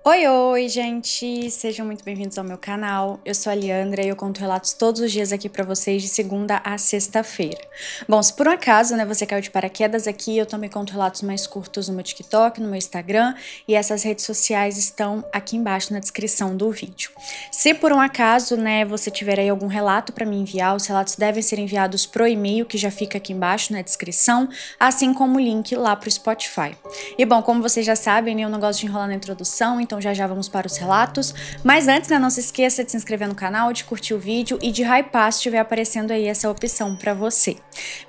Oi, oi, gente! Sejam muito bem-vindos ao meu canal. Eu sou a Liandra e eu conto relatos todos os dias aqui pra vocês, de segunda a sexta-feira. Bom, se por um acaso, né, você caiu de paraquedas aqui, eu também conto relatos mais curtos no meu TikTok, no meu Instagram, e essas redes sociais estão aqui embaixo na descrição do vídeo. Se por um acaso, né, você tiver aí algum relato pra me enviar, os relatos devem ser enviados pro e-mail que já fica aqui embaixo na descrição, assim como o link lá pro Spotify. E bom, como vocês já sabem, né, eu não gosto de enrolar na introdução, então já já vamos para os relatos. Mas antes, né, não se esqueça de se inscrever no canal, de curtir o vídeo e de hypar se estiver aparecendo aí essa opção para você.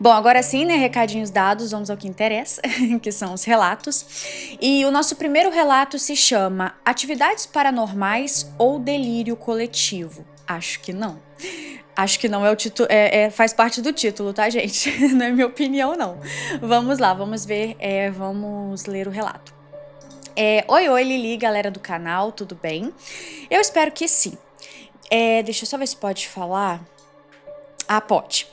Bom, agora sim, né, recadinhos dados, vamos ao que interessa, que são os relatos. E o nosso primeiro relato se chama Atividades Paranormais ou Delírio Coletivo? Acho que não. Acho que não é o título, faz parte do título, tá, gente? Não é minha opinião, não. Vamos lá, vamos ver, vamos ler o relato. Oi, oi, Lili, galera do canal, tudo bem? Eu espero que sim. Deixa eu só ver se pode falar. Ah, pode.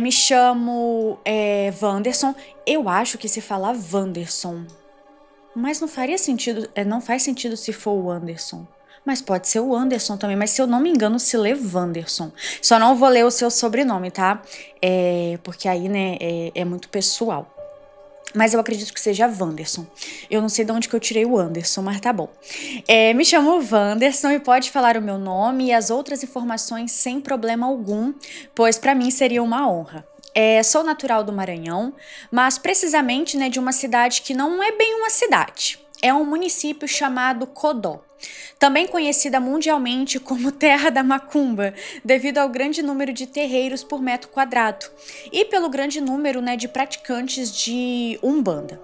Me chamo Wanderson. Eu acho que se falar Wanderson. Mas não faria sentido, não faz sentido se for o Anderson. Mas pode ser o Anderson também, mas se eu não me engano se lê Wanderson. Só não vou ler o seu sobrenome, tá? Porque aí, né, é muito pessoal. Mas eu acredito que seja Wanderson. Eu não sei de onde que eu tirei o Anderson, mas tá bom. Me chamo Wanderson e pode falar o meu nome e as outras informações sem problema algum, pois para mim seria uma honra. Sou natural do Maranhão, mas precisamente, né, de uma cidade que não é bem uma cidade. É um município chamado Codó, também conhecida mundialmente como Terra da Macumba, devido ao grande número de terreiros por metro quadrado e pelo grande número, né, de praticantes de Umbanda.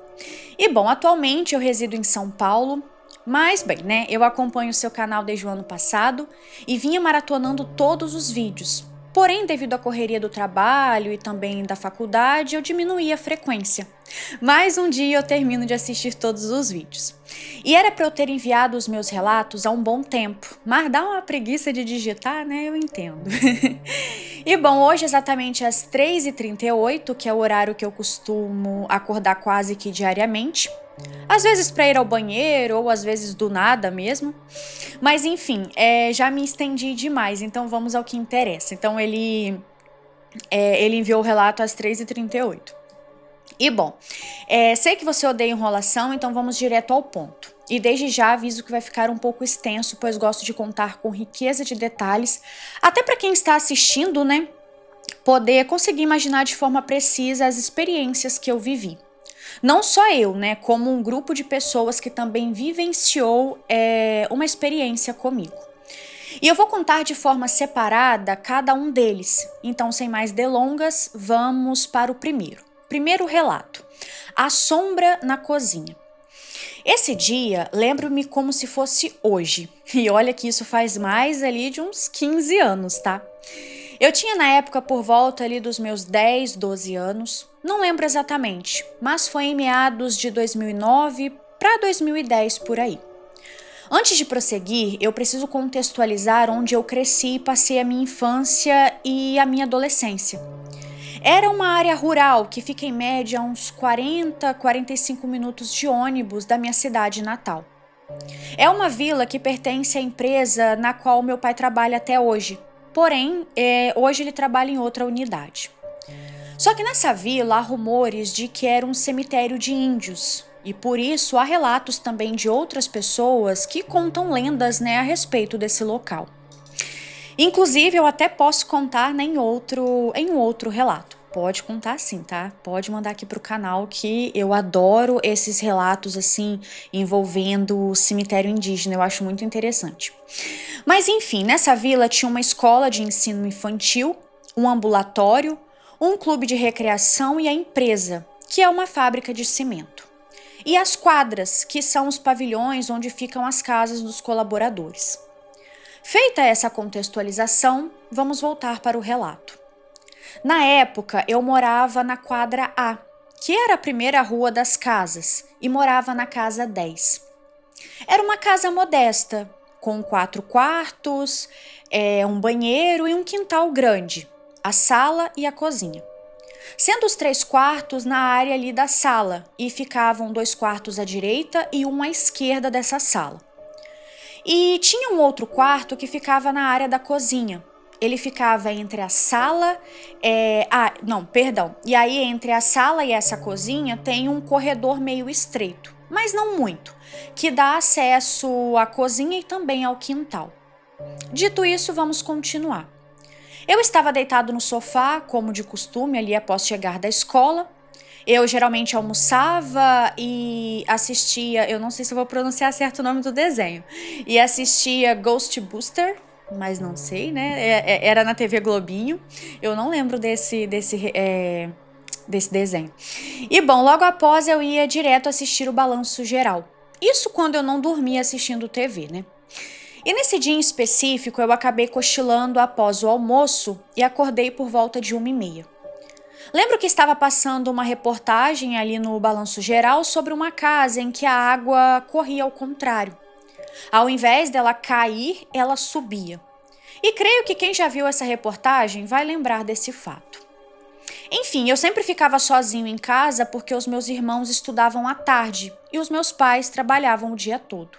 E bom, atualmente eu resido em São Paulo, mas bem, né, eu acompanho o seu canal desde o ano passado e vinha maratonando todos os vídeos. Porém, devido à correria do trabalho e também da faculdade, eu diminuí a frequência. Mas um dia eu termino de assistir todos os vídeos. E era para eu ter enviado os meus relatos há um bom tempo, mas dá uma preguiça de digitar, né? Eu entendo. E bom, hoje exatamente às 3h38, que é o horário que eu costumo acordar quase que diariamente, às vezes para ir ao banheiro ou às vezes do nada mesmo. Mas enfim, já me estendi demais, então vamos ao que interessa. Então ele enviou o relato às 3h38. E bom, sei que você odeia enrolação, então vamos direto ao ponto. E desde já aviso que vai ficar um pouco extenso, pois gosto de contar com riqueza de detalhes, até para quem está assistindo, né, poder conseguir imaginar de forma precisa as experiências que eu vivi. Não só eu, né, como um grupo de pessoas que também vivenciou uma experiência comigo. E eu vou contar de forma separada cada um deles. Então, sem mais delongas, vamos para o primeiro. Primeiro relato: A Sombra na Cozinha. Esse dia, lembro-me como se fosse hoje. E olha que isso faz mais ali de uns 15 anos, tá? Eu tinha na época por volta ali dos meus 10, 12 anos, não lembro exatamente, mas foi em meados de 2009 para 2010 por aí. Antes de prosseguir, eu preciso contextualizar onde eu cresci e passei a minha infância e a minha adolescência. Era uma área rural que fica em média a uns 40, 45 minutos de ônibus da minha cidade natal. É uma vila que pertence à empresa na qual meu pai trabalha até hoje. Porém, hoje ele trabalha em outra unidade. Só que nessa vila há rumores de que era um cemitério de índios. E por isso há relatos também de outras pessoas que contam lendas, né, a respeito desse local. Inclusive, eu até posso contar, né, em um outro relato. Pode contar sim, tá? Pode mandar aqui pro canal que eu adoro esses relatos assim envolvendo o cemitério indígena, eu acho muito interessante. Mas enfim, nessa vila tinha uma escola de ensino infantil, um ambulatório, um clube de recreação e a empresa, que é uma fábrica de cimento. E as quadras, que são os pavilhões onde ficam as casas dos colaboradores. Feita essa contextualização, vamos voltar para o relato. Na época, eu morava na quadra A, que era a primeira rua das casas, e morava na casa 10. Era uma casa modesta, com 4 quartos, um banheiro e um quintal grande, a sala e a cozinha. Sendo os 3 quartos na área ali da sala, e ficavam 2 quartos à direita e um à esquerda dessa sala. E tinha um outro quarto que ficava na área da cozinha. Ele ficava entre a sala, E aí entre a sala e essa cozinha tem um corredor meio estreito, mas não muito, que dá acesso à cozinha e também ao quintal. Dito isso, vamos continuar. Eu estava deitado no sofá, como de costume, ali após chegar da escola. Eu geralmente almoçava e assistia, eu não sei se eu vou pronunciar certo o nome do desenho, e assistia Ghostbuster, mas não sei, né? Era na TV Globinho. Eu não lembro desse desenho. E bom, logo após eu ia direto assistir o Balanço Geral. Isso quando eu não dormia assistindo TV, né? E nesse dia em específico, eu acabei cochilando após o almoço e acordei por volta de 1h30. Lembro que estava passando uma reportagem ali no Balanço Geral sobre uma casa em que a água corria ao contrário. Ao invés dela cair, ela subia. E creio que quem já viu essa reportagem vai lembrar desse fato. Enfim, eu sempre ficava sozinho em casa porque os meus irmãos estudavam à tarde e os meus pais trabalhavam o dia todo.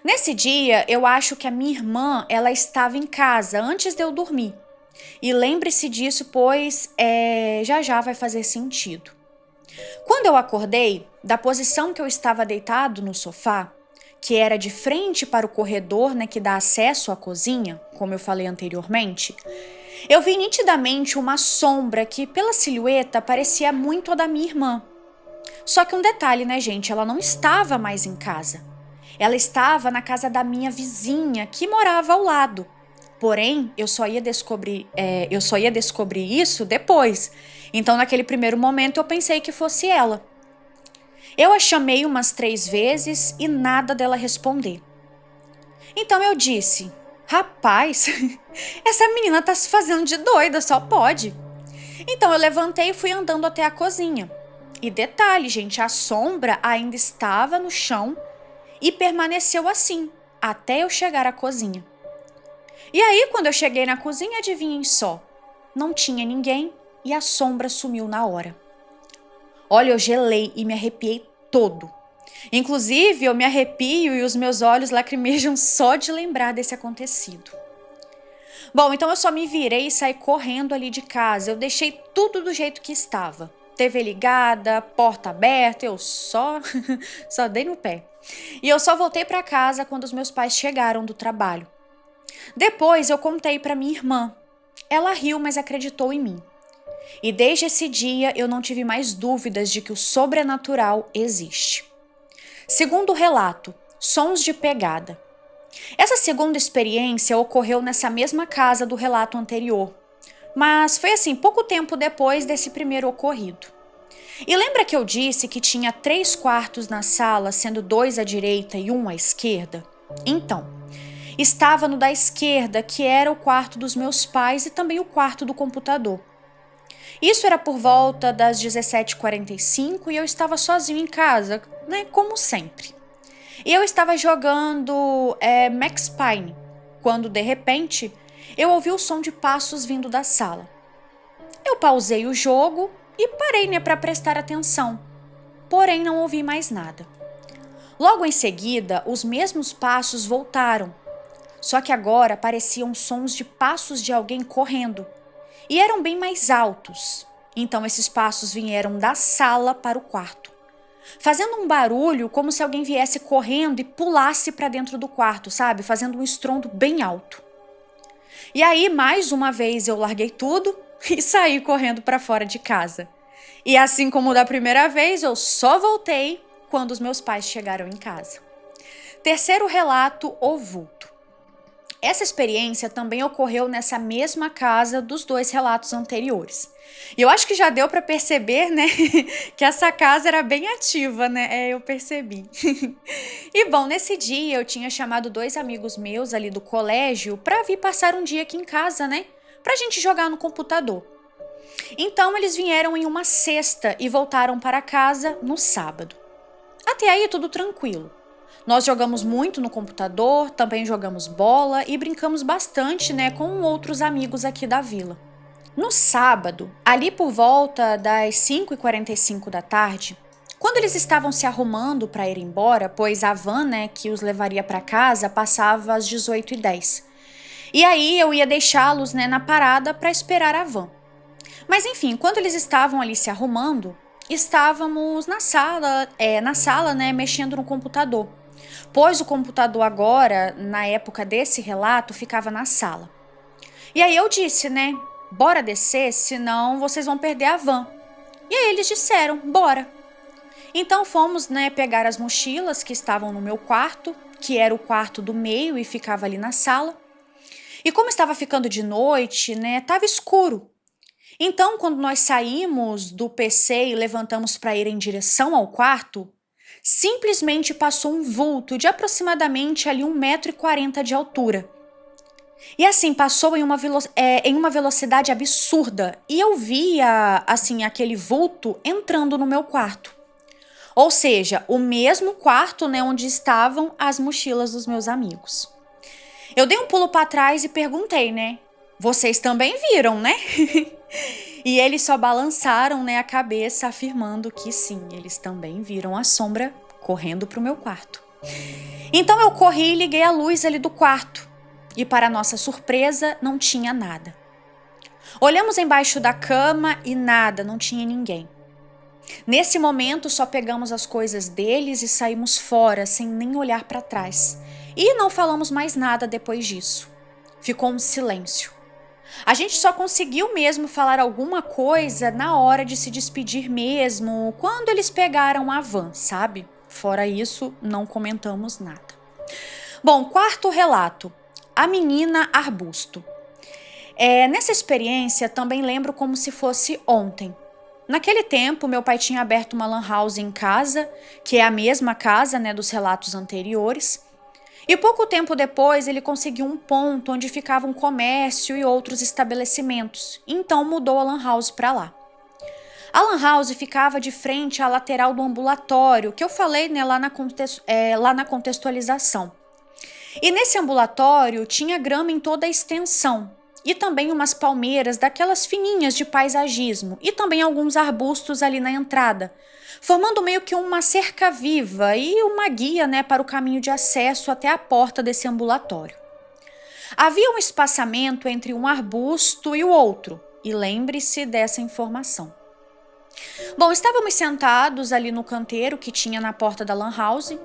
Nesse dia, eu acho que a minha irmã, ela estava em casa antes de eu dormir. E lembre-se disso, pois já já vai fazer sentido. Quando eu acordei, da posição que eu estava deitado no sofá, que era de frente para o corredor, né, que dá acesso à cozinha, como eu falei anteriormente, eu vi nitidamente uma sombra que, pela silhueta, parecia muito a da minha irmã. Só que um detalhe, né, gente? Ela não estava mais em casa. Ela estava na casa da minha vizinha, que morava ao lado. Porém, eu só ia descobrir isso depois. Então, naquele primeiro momento, eu pensei que fosse ela. Eu a chamei umas 3 vezes e nada dela responder. Então eu disse: rapaz, essa menina tá se fazendo de doida, só pode. Então eu levantei e fui andando até a cozinha. E detalhe, gente, a sombra ainda estava no chão e permaneceu assim, até eu chegar à cozinha. E aí, quando eu cheguei na cozinha, adivinhem só, não tinha ninguém e a sombra sumiu na hora. Olha, eu gelei e me arrepiei todo. Inclusive, eu me arrepio e os meus olhos lacrimejam só de lembrar desse acontecido. Bom, então eu só me virei e saí correndo ali de casa. Eu deixei tudo do jeito que estava. TV ligada, porta aberta, eu só dei no pé. E eu só voltei para casa quando os meus pais chegaram do trabalho. Depois eu contei para minha irmã. Ela riu, mas acreditou em mim. E desde esse dia eu não tive mais dúvidas de que o sobrenatural existe. Segundo o relato, sons de pegada. Essa segunda experiência ocorreu nessa mesma casa do relato anterior, mas foi assim, pouco tempo depois desse primeiro ocorrido. E lembra que eu disse que tinha 3 quartos na sala, sendo 2 à direita e 1 à esquerda? Então, estava no da esquerda, que era o quarto dos meus pais e também o quarto do computador. Isso era por volta das 17h45 e eu estava sozinho em casa, né, como sempre. E eu estava jogando Max Payne, quando de repente eu ouvi o som de passos vindo da sala. Eu pausei o jogo e parei, né, para prestar atenção, porém não ouvi mais nada. Logo em seguida, os mesmos passos voltaram, só que agora pareciam sons de passos de alguém correndo e eram bem mais altos. Então esses passos vieram da sala para o quarto, fazendo um barulho como se alguém viesse correndo e pulasse para dentro do quarto, sabe? Fazendo um estrondo bem alto. E aí, mais uma vez, eu larguei tudo e saí correndo para fora de casa. E assim como da primeira vez, eu só voltei quando os meus pais chegaram em casa. Terceiro relato, o vulto. Essa experiência também ocorreu nessa mesma casa dos 2 relatos anteriores. E eu acho que já deu para perceber, né, que essa casa era bem ativa, né? Eu percebi. E bom, nesse dia eu tinha chamado 2 amigos meus ali do colégio para vir passar um dia aqui em casa, né? Pra gente jogar no computador. Então eles vieram em uma sexta e voltaram para casa no sábado. Até aí tudo tranquilo. Nós jogamos muito no computador, também jogamos bola e brincamos bastante, né, com outros amigos aqui da vila. No sábado, ali por volta das 5h45 da tarde, Quando eles estavam se arrumando para ir embora, pois a van, né, que os levaria para casa passava às 18h10. E aí eu ia deixá-los, né, na parada para esperar a van. Mas enfim, quando eles estavam ali se arrumando, estávamos na sala, né, mexendo no computador. Pois o computador agora, na época desse relato, ficava na sala. E aí eu disse, né, bora descer, senão vocês vão perder a van. E aí eles disseram, bora. Então fomos, né, pegar as mochilas que estavam no meu quarto, que era o quarto do meio e ficava ali na sala. E como estava ficando de noite, né, estava escuro. Então, quando nós saímos do PC e levantamos para ir em direção ao quarto, simplesmente passou um vulto de aproximadamente ali 1,40 m de altura. E assim, passou em uma velocidade absurda. E eu via, assim, aquele vulto entrando no meu quarto. Ou seja, o mesmo quarto, né, onde estavam as mochilas dos meus amigos. Eu dei um pulo para trás e perguntei, né? Vocês também viram, né? E eles só balançaram, né, a cabeça, afirmando que sim, eles também viram a sombra correndo para o meu quarto. Então eu corri e liguei a luz ali do quarto. E para nossa surpresa, não tinha nada. Olhamos embaixo da cama e nada, não tinha ninguém. Nesse momento, só pegamos as coisas deles e saímos fora, sem nem olhar para trás. E não falamos mais nada depois disso. Ficou um silêncio. A gente só conseguiu mesmo falar alguma coisa na hora de se despedir mesmo, quando eles pegaram a van, sabe? Fora isso, não comentamos nada. Bom, quarto relato. A menina arbusto. Nessa experiência, também lembro como se fosse ontem. Naquele tempo, meu pai tinha aberto uma lan house em casa, que é a mesma casa, né, dos relatos anteriores. E pouco tempo depois, ele conseguiu um ponto onde ficava um comércio e outros estabelecimentos. Então, mudou a lan house para lá. A lan house ficava de frente à lateral do ambulatório, que eu falei, né, lá na contextualização. E nesse ambulatório tinha grama em toda a extensão. E também umas palmeiras daquelas fininhas de paisagismo e também alguns arbustos ali na entrada, formando meio que uma cerca viva e uma guia, né, para o caminho de acesso até a porta desse ambulatório. Havia um espaçamento entre um arbusto e o outro, e lembre-se dessa informação. Bom, estávamos sentados ali no canteiro que tinha na porta da lan house,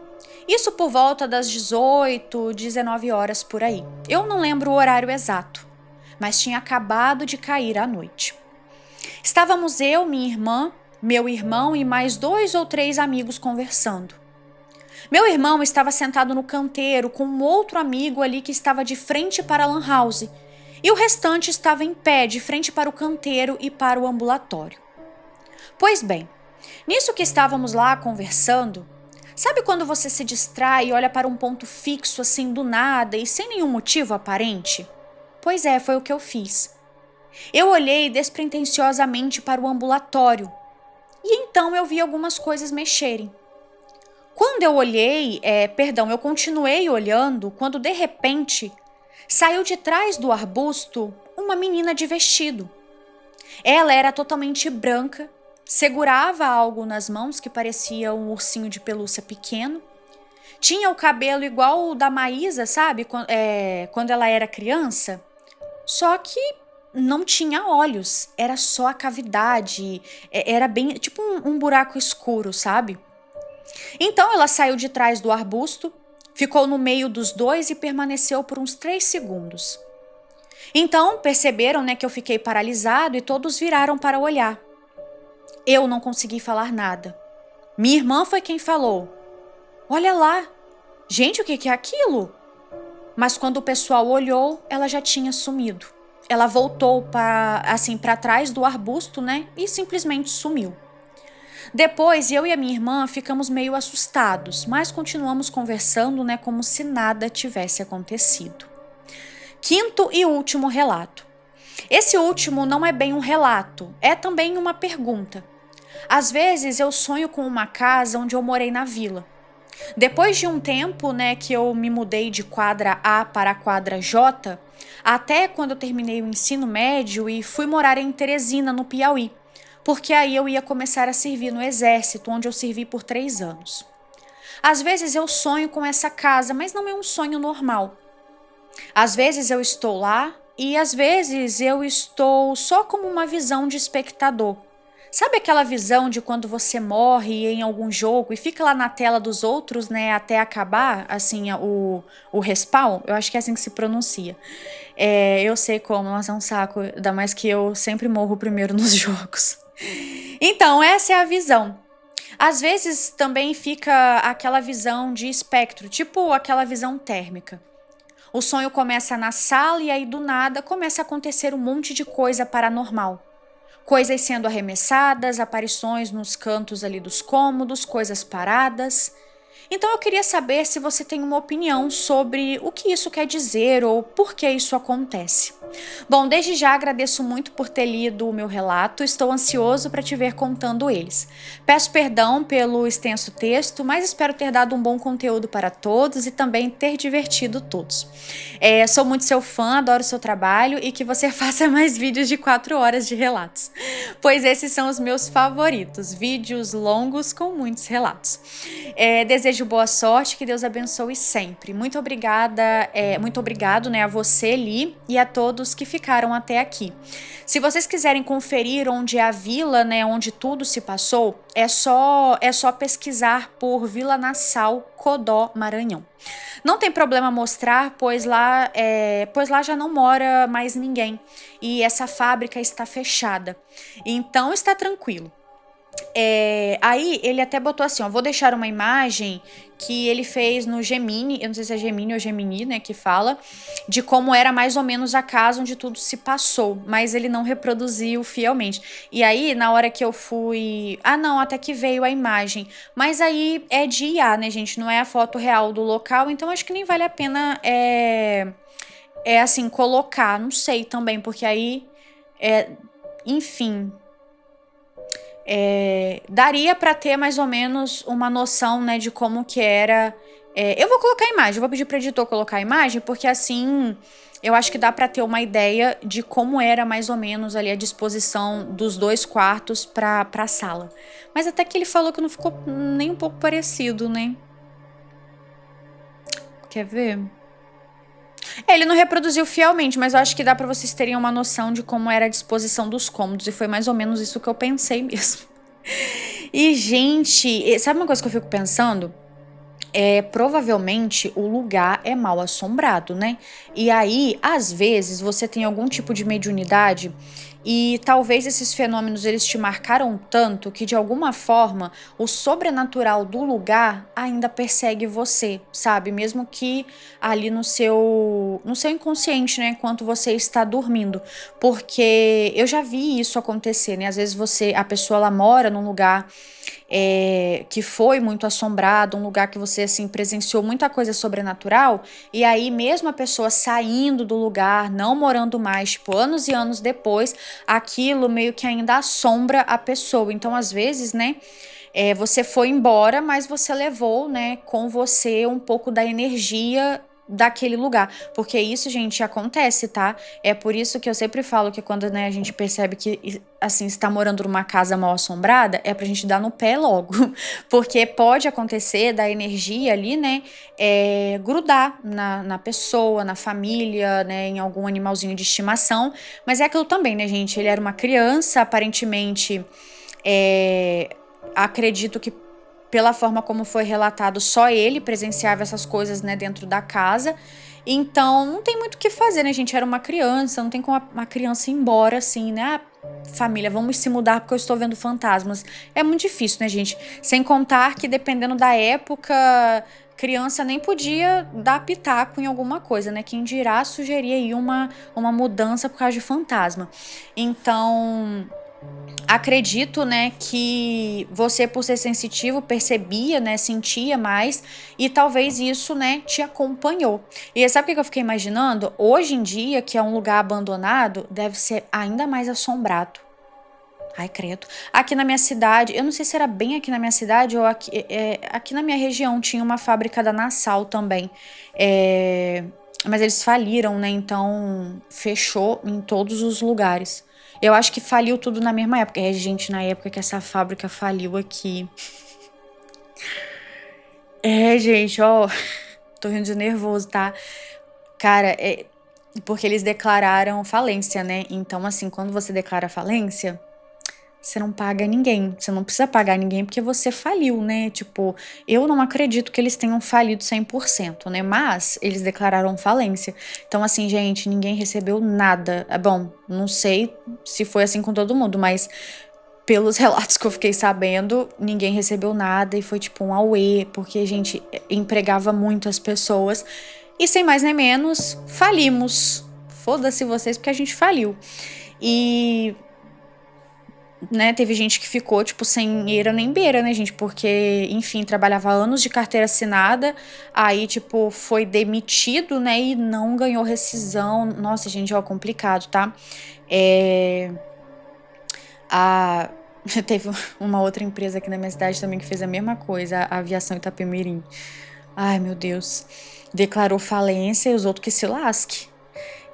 isso por volta das 18, 19 horas por aí. Eu não lembro o horário exato, mas tinha acabado de cair a noite. Estávamos eu, minha irmã, meu irmão e mais 2 ou 3 amigos conversando. Meu irmão estava sentado no canteiro com um outro amigo ali que estava de frente para a lan house, e o restante estava em pé de frente para o canteiro e para o ambulatório. Pois bem, nisso que estávamos lá conversando, sabe quando você se distrai e olha para um ponto fixo assim do nada e sem nenhum motivo aparente? Pois é, foi o que eu fiz. Eu olhei despretensiosamente para o ambulatório e então eu vi algumas coisas mexerem. Quando eu eu continuei olhando quando de repente saiu de trás do arbusto uma menina de vestido. Ela era totalmente branca, segurava algo nas mãos que parecia um ursinho de pelúcia pequeno. Tinha o cabelo igual o da Maísa, sabe? Quando ela era criança. Só que não tinha olhos, era só a cavidade, era bem tipo um buraco escuro, sabe? Então ela saiu de trás do arbusto, ficou no meio dos dois e permaneceu por uns 3 segundos. Então perceberam, né, que eu fiquei paralisado e todos viraram para olhar. Eu não consegui falar nada. Minha irmã foi quem falou. Olha lá, gente, o que é aquilo? Mas quando o pessoal olhou, ela já tinha sumido. Ela voltou para trás do arbusto, né, e simplesmente sumiu. Depois, eu e a minha irmã ficamos meio assustados, mas continuamos conversando, né, como se nada tivesse acontecido. Quinto e último relato. Esse último não é bem um relato, é também uma pergunta. Às vezes eu sonho com uma casa onde eu morei na vila. Depois de um tempo, né, que eu me mudei de quadra A para a quadra J, até quando eu terminei o ensino médio e fui morar em Teresina, no Piauí, porque aí eu ia começar a servir no exército, onde eu servi por 3 anos. Às vezes eu sonho com essa casa, mas não é um sonho normal. Às vezes eu estou lá e às vezes eu estou só como uma visão de espectador. Sabe aquela visão de quando você morre em algum jogo e fica lá na tela dos outros, né, até acabar, assim, o respawn? Eu acho que é assim que se pronuncia. Eu sei como, mas é um saco, ainda mais que eu sempre morro primeiro nos jogos. Então, essa é a visão. Às vezes também fica aquela visão de espectro, tipo aquela visão térmica. O sonho começa na sala e aí do nada começa a acontecer um monte de coisa paranormal. Coisas sendo arremessadas, aparições nos cantos ali dos cômodos, coisas paradas. Então eu queria saber se você tem uma opinião sobre o que isso quer dizer ou por que isso acontece. Bom, desde já agradeço muito por ter lido o meu relato, estou ansioso para te ver contando eles. Peço perdão pelo extenso texto, mas espero ter dado um bom conteúdo para todos e também ter divertido todos. Sou muito seu fã, adoro seu trabalho e que você faça mais vídeos de 4 horas de relatos, pois esses são os meus favoritos, vídeos longos com muitos relatos. Desejo boa sorte, que Deus abençoe sempre. Muito obrigada, muito obrigado, né, a você, Li, e a todos que ficaram até aqui. Se vocês quiserem conferir onde é a vila, né, onde tudo se passou, é só pesquisar por Vila Nassau, Codó, Maranhão. Não tem problema mostrar, pois lá já não mora mais ninguém e essa fábrica está fechada. Então está tranquilo. Aí ele até botou assim, ó, vou deixar uma imagem que ele fez no Gemini, eu não sei se é Gemini ou Gemini, né, que fala, de como era mais ou menos a casa onde tudo se passou, mas ele não reproduziu fielmente. E aí, na hora que eu fui... Ah, não, até que veio a imagem. Mas aí é de IA, né, gente, não é a foto real do local, então acho que nem vale a pena, assim, colocar, não sei também, porque aí, enfim... daria para ter mais ou menos uma noção, né, de como que era. Eu vou colocar a imagem, eu vou pedir para o editor colocar a imagem, porque assim eu acho que dá para ter uma ideia de como era mais ou menos ali a disposição dos 2 quartos para a sala. Mas até que ele falou que não ficou nem um pouco parecido, né? Quer ver? Ele não reproduziu fielmente, mas eu acho que dá pra vocês terem uma noção de como era a disposição dos cômodos. E foi mais ou menos isso que eu pensei mesmo. E, gente, sabe uma coisa que eu fico pensando? Provavelmente o lugar é mal assombrado, né? E aí, às vezes, você tem algum tipo de mediunidade e talvez esses fenômenos eles te marcaram tanto que de alguma forma o sobrenatural do lugar ainda persegue você, sabe? Mesmo que ali no seu inconsciente, né? Enquanto você está dormindo. Porque eu já vi isso acontecer, né? Às vezes a pessoa ela mora num lugar que foi muito assombrado, um lugar que você assim presenciou muita coisa sobrenatural, e aí mesmo a pessoa saindo do lugar, não morando mais, tipo, anos e anos depois, aquilo meio que ainda assombra a pessoa. Então, às vezes, né, você foi embora, mas você levou, né, com você um pouco da energia daquele lugar, porque isso, gente, acontece, tá? É por isso que eu sempre falo que quando, né, a gente percebe que, assim, está morando numa casa mal assombrada, é pra gente dar no pé logo, porque pode acontecer da energia ali, né, grudar na pessoa, na família, né, em algum animalzinho de estimação, mas é aquilo também, né, gente, ele era uma criança, aparentemente, acredito que pela forma como foi relatado, só ele presenciava essas coisas, né, dentro da casa. Então, não tem muito o que fazer, né, gente? Era uma criança, não tem como uma criança ir embora, assim, né? Ah, família, vamos se mudar porque eu estou vendo fantasmas. É muito difícil, né, gente? Sem contar que, dependendo da época, criança nem podia dar pitaco em alguma coisa, né? Quem dirá sugerir aí uma mudança por causa de fantasma. Então... acredito, né, que você, por ser sensitivo, percebia, né, sentia mais e talvez isso, né, te acompanhou. E sabe o que eu fiquei imaginando? Hoje em dia, que é um lugar abandonado, deve ser ainda mais assombrado. Ai, credo. Aqui na minha cidade, eu não sei se era bem aqui na minha cidade ou aqui na minha região tinha uma fábrica da Nassau também. Mas eles faliram, né? Então fechou em todos os lugares. Eu acho que faliu tudo na mesma época. É, gente, na época que essa fábrica faliu aqui. É, gente, ó. Tô rindo de nervoso, tá? Cara, é porque eles declararam falência, né? Então, assim, quando você declara falência, você não paga ninguém. Você não precisa pagar ninguém porque você faliu, né? Tipo, eu não acredito que eles tenham falido 100%, né? Mas eles declararam falência. Então, assim, gente, ninguém recebeu nada. É bom, não sei se foi assim com todo mundo, mas pelos relatos que eu fiquei sabendo, ninguém recebeu nada e foi tipo um auê, porque a gente empregava muitas pessoas. E sem mais nem menos, falimos. Foda-se vocês, porque a gente faliu. E, né, teve gente que ficou, tipo, sem eira nem beira, né, gente? Porque, enfim, trabalhava anos de carteira assinada, aí, tipo, foi demitido, né, e não ganhou rescisão. Nossa, gente, ó, complicado, tá? É. A. Teve uma outra empresa aqui na minha cidade também que fez a mesma coisa, a Aviação Itapemirim. Ai, meu Deus. Declarou falência e os outros que se lasque.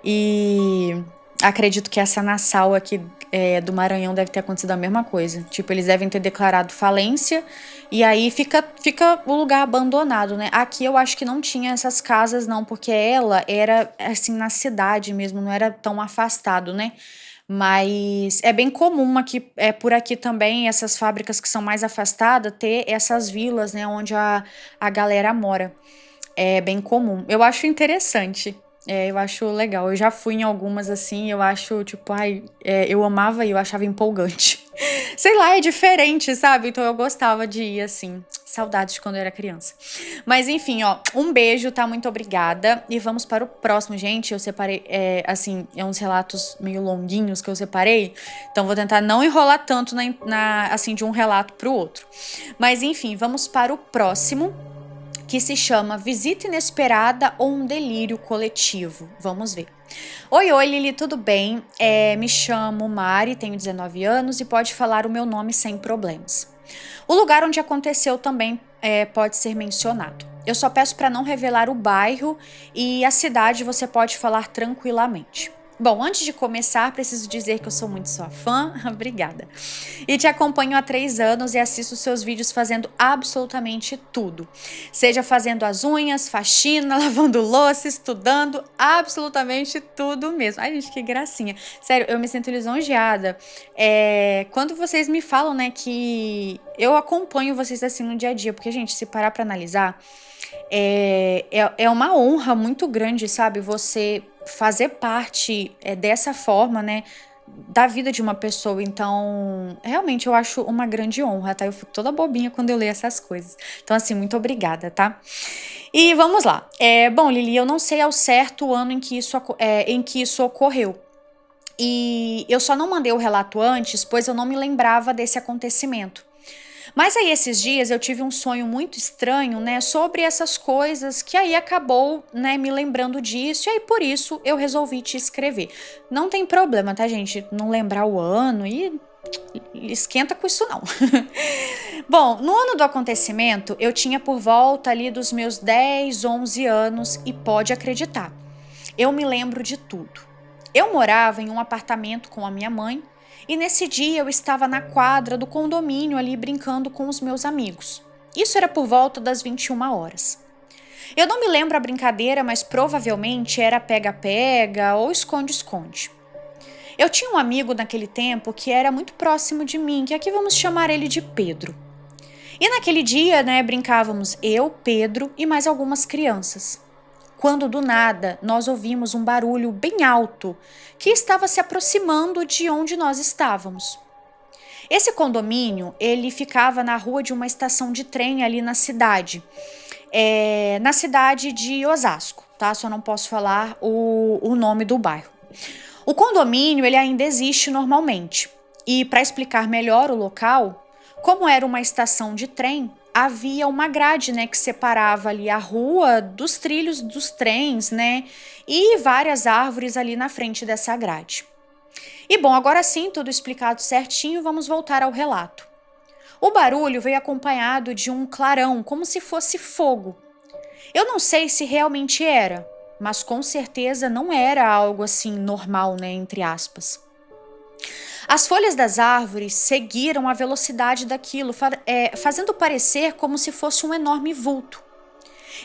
E acredito que essa Nassau aqui do Maranhão deve ter acontecido a mesma coisa. Tipo, eles devem ter declarado falência e aí fica o lugar abandonado, né? Aqui eu acho que não tinha essas casas, não, porque ela era assim na cidade mesmo, não era tão afastado, né? Mas é bem comum aqui, por aqui também, essas fábricas que são mais afastadas, ter essas vilas, né, onde a galera mora. É bem comum. Eu acho interessante. Eu acho legal. Eu já fui em algumas assim, eu acho, tipo, ai, eu amava e eu achava empolgante. Sei lá, é diferente, sabe? Então eu gostava de ir assim. Saudades de quando eu era criança. Mas enfim, ó, um beijo, tá? Muito obrigada. E vamos para o próximo, gente. Eu separei, assim, uns relatos meio longuinhos que eu separei. Então vou tentar não enrolar tanto assim, de um relato pro outro. Mas enfim, vamos para o próximo, que se chama Visita Inesperada ou um Delírio Coletivo. Vamos ver. Oi, Lili, tudo bem? Me chamo Mari, tenho 19 anos e pode falar o meu nome sem problemas. O lugar onde aconteceu também pode ser mencionado. Eu só peço para não revelar o bairro e a cidade você pode falar tranquilamente. Bom, antes de começar, preciso dizer que eu sou muito sua fã, obrigada. E te acompanho há 3 anos e assisto seus vídeos fazendo absolutamente tudo. Seja fazendo as unhas, faxina, lavando louça, estudando, absolutamente tudo mesmo. Ai, gente, que gracinha. Sério, eu me sinto lisonjeada. Quando vocês me falam, né, que eu acompanho vocês assim no dia a dia, porque, gente, se parar pra analisar, é uma honra muito grande, sabe? Você fazer parte dessa forma, né? Da vida de uma pessoa. Então, realmente eu acho uma grande honra, tá? Eu fico toda bobinha quando eu leio essas coisas. Então, assim, muito obrigada, tá? E vamos lá. Bom, Lili, eu não sei ao certo o ano em que isso ocorreu. E eu só não mandei o relato antes, pois eu não me lembrava desse acontecimento. Mas aí esses dias eu tive um sonho muito estranho, né, sobre essas coisas que aí acabou, né, me lembrando disso e aí por isso eu resolvi te escrever. Não tem problema, tá, gente? Não lembrar o ano e esquenta com isso não. Bom, no ano do acontecimento eu tinha por volta ali dos meus 10, 11 anos e pode acreditar, eu me lembro de tudo. Eu morava em um apartamento com a minha mãe e nesse dia eu estava na quadra do condomínio ali brincando com os meus amigos. Isso era por volta das 21 horas. Eu não me lembro a brincadeira, mas provavelmente era pega-pega ou esconde-esconde. Eu tinha um amigo naquele tempo que era muito próximo de mim, que aqui vamos chamar ele de Pedro. E naquele dia, né, brincávamos eu, Pedro e mais algumas crianças. Quando do nada nós ouvimos um barulho bem alto que estava se aproximando de onde nós estávamos. Esse condomínio, ele ficava na rua de uma estação de trem ali na cidade de Osasco, tá? Só não posso falar o nome do bairro. O condomínio, ele ainda existe normalmente. E para explicar melhor o local, como era uma estação de trem, havia uma grade, né, que separava ali a rua dos trilhos dos trens, né, e várias árvores ali na frente dessa grade. E bom, agora sim, tudo explicado certinho, vamos voltar ao relato. O barulho veio acompanhado de um clarão, como se fosse fogo. Eu não sei se realmente era, mas com certeza não era algo assim normal, né, entre aspas. As folhas das árvores seguiram a velocidade daquilo, fazendo parecer como se fosse um enorme vulto.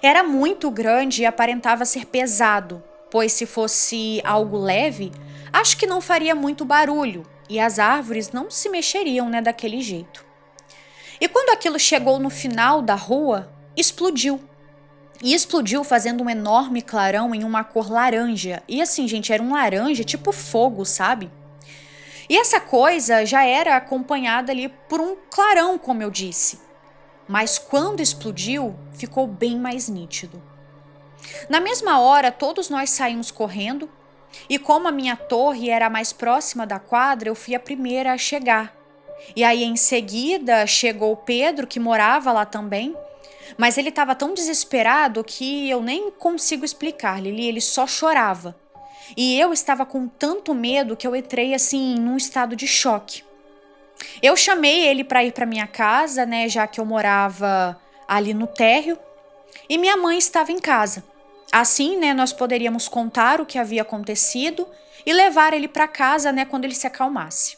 Era muito grande e aparentava ser pesado, pois se fosse algo leve, acho que não faria muito barulho e as árvores não se mexeriam, né, daquele jeito. E quando aquilo chegou no final da rua, explodiu. E explodiu fazendo um enorme clarão em uma cor laranja. E assim, gente, era um laranja tipo fogo, sabe? E essa coisa já era acompanhada ali por um clarão, como eu disse. Mas quando explodiu, ficou bem mais nítido. Na mesma hora, todos nós saímos correndo. E como a minha torre era a mais próxima da quadra, eu fui a primeira a chegar. E aí, em seguida, chegou o Pedro, que morava lá também. Mas ele estava tão desesperado que eu nem consigo explicar, Lili, ele só chorava. E eu estava com tanto medo que eu entrei assim num estado de choque. Eu chamei ele para ir para minha casa, né, já que eu morava ali no térreo, e minha mãe estava em casa. Assim, né, nós poderíamos contar o que havia acontecido e levar ele para casa, né, quando ele se acalmasse.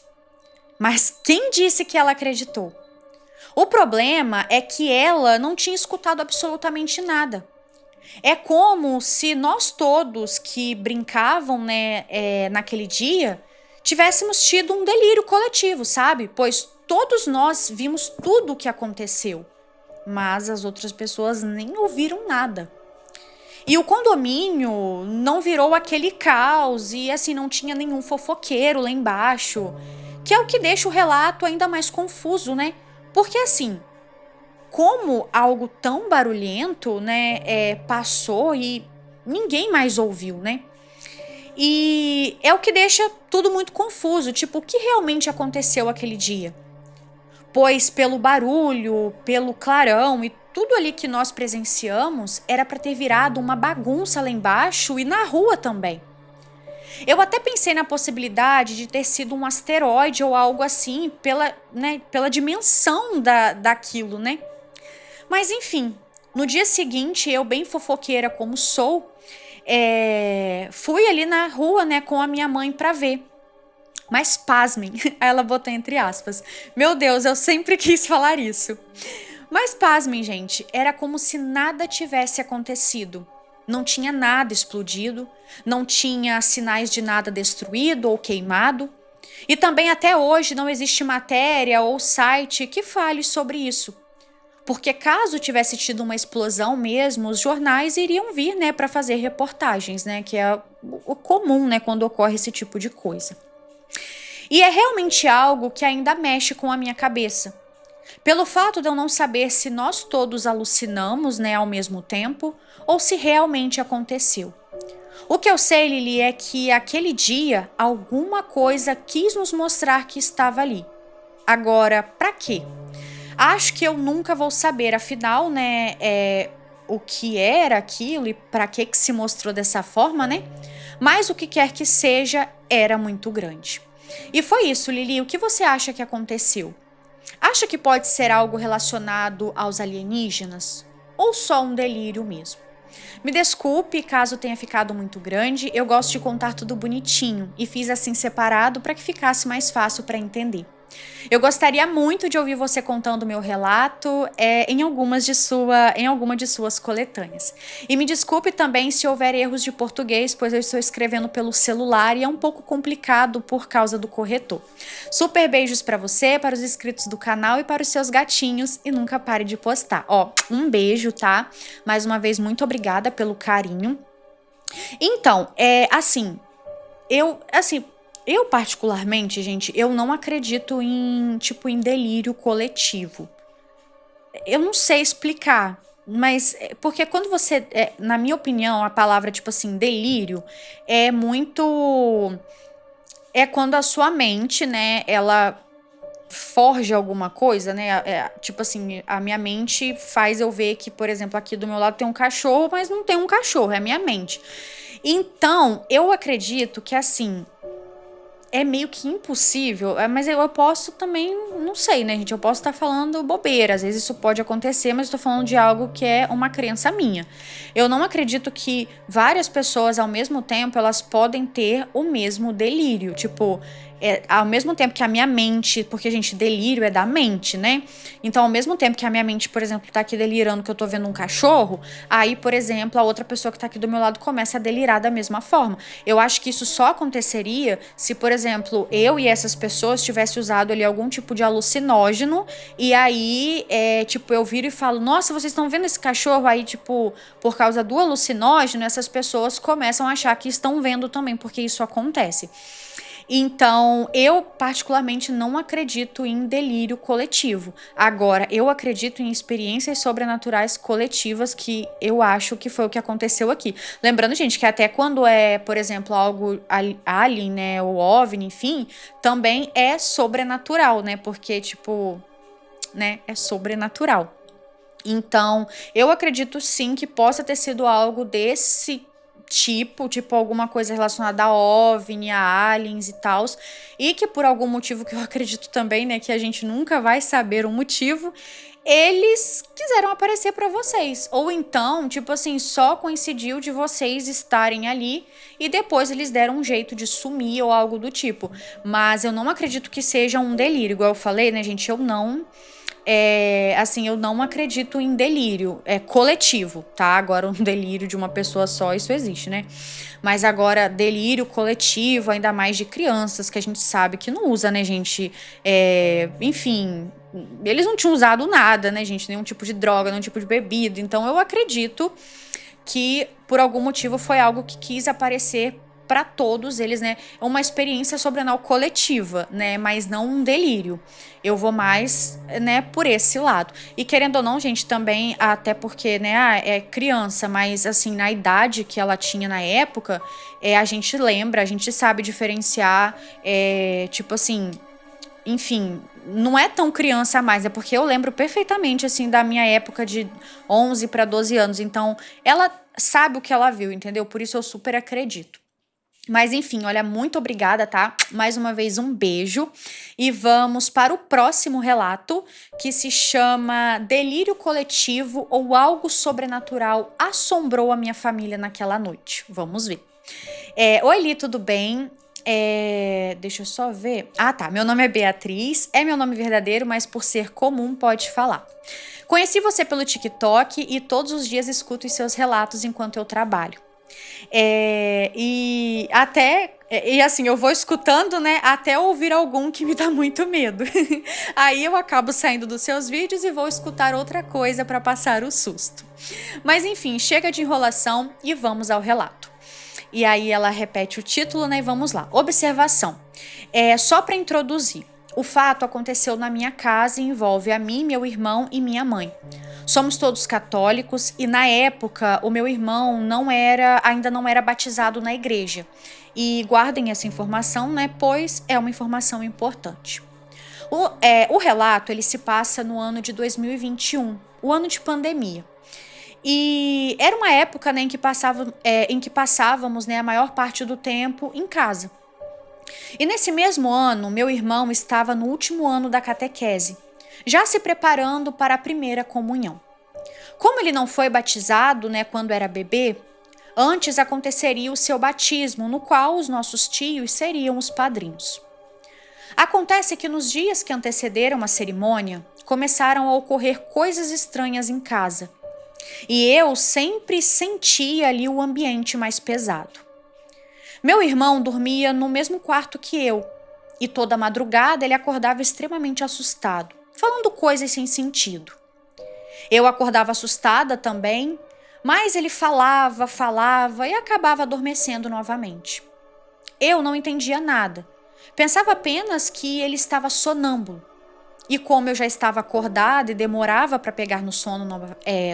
Mas quem disse que ela acreditou? O problema é que ela não tinha escutado absolutamente nada. É como se nós todos que brincavam, né, naquele dia, tivéssemos tido um delírio coletivo, sabe? Pois todos nós vimos tudo o que aconteceu, mas as outras pessoas nem ouviram nada. E o condomínio não virou aquele caos e assim não tinha nenhum fofoqueiro lá embaixo, que é o que deixa o relato ainda mais confuso, né? Porque assim, como algo tão barulhento, né, passou e ninguém mais ouviu, né? E é o que deixa tudo muito confuso, tipo, o que realmente aconteceu aquele dia? Pois pelo barulho, pelo clarão e tudo ali que nós presenciamos era para ter virado uma bagunça lá embaixo e na rua também. Eu até pensei na possibilidade de ter sido um asteroide ou algo assim pela dimensão daquilo, né? Mas enfim, no dia seguinte, eu bem fofoqueira como sou, fui ali na rua, né, com a minha mãe para ver. Mas pasmem, aí ela botou entre aspas. Meu Deus, eu sempre quis falar isso. Mas pasmem, gente, era como se nada tivesse acontecido. Não tinha nada explodido, não tinha sinais de nada destruído ou queimado. E também até hoje não existe matéria ou site que fale sobre isso. Porque caso tivesse tido uma explosão mesmo, os jornais iriam vir, né, para fazer reportagens, né, que é o comum, né, quando ocorre esse tipo de coisa. E é realmente algo que ainda mexe com a minha cabeça. Pelo fato de eu não saber se nós todos alucinamos, né, ao mesmo tempo, ou se realmente aconteceu. O que eu sei, Lili, é que aquele dia alguma coisa quis nos mostrar que estava ali. Agora, para quê? Acho que eu nunca vou saber, afinal, né, o que era aquilo e para que se mostrou dessa forma, né? Mas o que quer que seja, era muito grande. E foi isso, Lili, o que você acha que aconteceu? Acha que pode ser algo relacionado aos alienígenas? Ou só um delírio mesmo? Me desculpe caso tenha ficado muito grande, eu gosto de contar tudo bonitinho e fiz assim separado para que ficasse mais fácil para entender. Eu gostaria muito de ouvir você contando o meu relato em alguma de suas coletâneas. E me desculpe também se houver erros de português, pois eu estou escrevendo pelo celular e é um pouco complicado por causa do corretor. Super beijos para você, para os inscritos do canal e para os seus gatinhos e nunca pare de postar. Ó, um beijo, tá? Mais uma vez, muito obrigada pelo carinho. Então, eu particularmente, gente, eu não acredito em delírio coletivo. Eu não sei explicar, mas porque quando você, na minha opinião, a palavra tipo assim, delírio é muito quando a sua mente, né, ela forja alguma coisa, né? Tipo assim, a minha mente faz eu ver que, por exemplo, aqui do meu lado tem um cachorro, mas não tem um cachorro, é a minha mente. Então, eu acredito que assim, é meio que impossível, mas eu posso também, não sei, né, gente? Eu posso estar falando bobeira, às vezes isso pode acontecer, mas eu tô falando de algo que é uma crença minha. Eu não acredito que várias pessoas ao mesmo tempo elas podem ter o mesmo delírio. Tipo, ao mesmo tempo que a minha mente, porque, gente, delírio é da mente, né? Então, ao mesmo tempo que a minha mente, por exemplo, tá aqui delirando que eu tô vendo um cachorro, aí, por exemplo, a outra pessoa que tá aqui do meu lado começa a delirar da mesma forma. Eu acho que isso só aconteceria se, por exemplo, eu e essas pessoas tivessem usado ali algum tipo de alucinógeno e aí, tipo, eu viro e falo, nossa, vocês estão vendo esse cachorro? Aí, tipo, por causa do alucinógeno, essas pessoas começam a achar que estão vendo também, porque isso acontece. Então, eu particularmente não acredito em delírio coletivo. Agora, eu acredito em experiências sobrenaturais coletivas, que eu acho que foi o que aconteceu aqui. Lembrando, gente, que até quando é, por exemplo, algo alien, né, ou OVNI, enfim, também é sobrenatural, né? Porque, tipo, né, é sobrenatural. Então, eu acredito sim que possa ter sido algo desse tipo alguma coisa relacionada a OVNI, a aliens e tal, e que por algum motivo que eu acredito também, né, que a gente nunca vai saber o motivo, eles quiseram aparecer pra vocês. Ou então, tipo assim, só coincidiu de vocês estarem ali e depois eles deram um jeito de sumir ou algo do tipo. Mas eu não acredito que seja um delírio, igual eu falei, né, gente, assim, eu não acredito em delírio coletivo, tá? Agora, um delírio de uma pessoa só, isso existe, né? Mas agora, delírio coletivo, ainda mais de crianças, que a gente sabe que não usa, né, gente? Enfim, eles não tinham usado nada, né, gente? Nenhum tipo de droga, nenhum tipo de bebida. Então, eu acredito que por algum motivo foi algo que quis aparecer para todos eles, né? É uma experiência sobrenatural coletiva, né? Mas não um delírio. Eu vou mais, né, por esse lado. E querendo ou não, gente, também, até porque, né, é criança, mas assim, na idade que ela tinha na época, a gente lembra, a gente sabe diferenciar, tipo assim, enfim, não é tão criança mais, é porque eu lembro perfeitamente, assim, da minha época de 11 para 12 anos. Então, ela sabe o que ela viu, entendeu? Por isso eu super acredito. Mas enfim, olha, muito obrigada, tá? Mais uma vez, um beijo. E vamos para o próximo relato, que se chama Delírio Coletivo ou Algo Sobrenatural Assombrou a Minha Família Naquela Noite. Vamos ver. Oi, Li, tudo bem? Deixa eu só ver. Ah, tá. Meu nome é Beatriz. É meu nome verdadeiro, mas por ser comum, pode falar. Conheci você pelo TikTok e todos os dias escuto os seus relatos enquanto eu trabalho. E assim, eu vou escutando, né, até ouvir algum que me dá muito medo. Aí eu acabo saindo dos seus vídeos e vou escutar outra coisa para passar o susto. Mas enfim, chega de enrolação e vamos ao relato. E aí ela repete o título, né? E vamos lá. Observação. Só para introduzir. O fato aconteceu na minha casa e envolve a mim, meu irmão e minha mãe. Somos todos católicos e na época o meu irmão ainda não era batizado na igreja. E guardem essa informação, né? Pois é uma informação importante. O relato ele se passa no ano de 2021, o ano de pandemia. E era uma época, né, em que passávamos, né, a maior parte do tempo em casa. E nesse mesmo ano, meu irmão estava no último ano da catequese, já se preparando para a primeira comunhão. Como ele não foi batizado, né, quando era bebê, antes aconteceria o seu batismo, no qual os nossos tios seriam os padrinhos. Acontece que nos dias que antecederam a cerimônia, começaram a ocorrer coisas estranhas em casa. E eu sempre sentia ali o ambiente mais pesado. Meu irmão dormia no mesmo quarto que eu, e toda madrugada ele acordava extremamente assustado, falando coisas sem sentido. Eu acordava assustada também, mas ele falava e acabava adormecendo novamente. Eu não entendia nada. Pensava apenas que ele estava sonâmbulo. E como eu já estava acordada e demorava para pegar no sono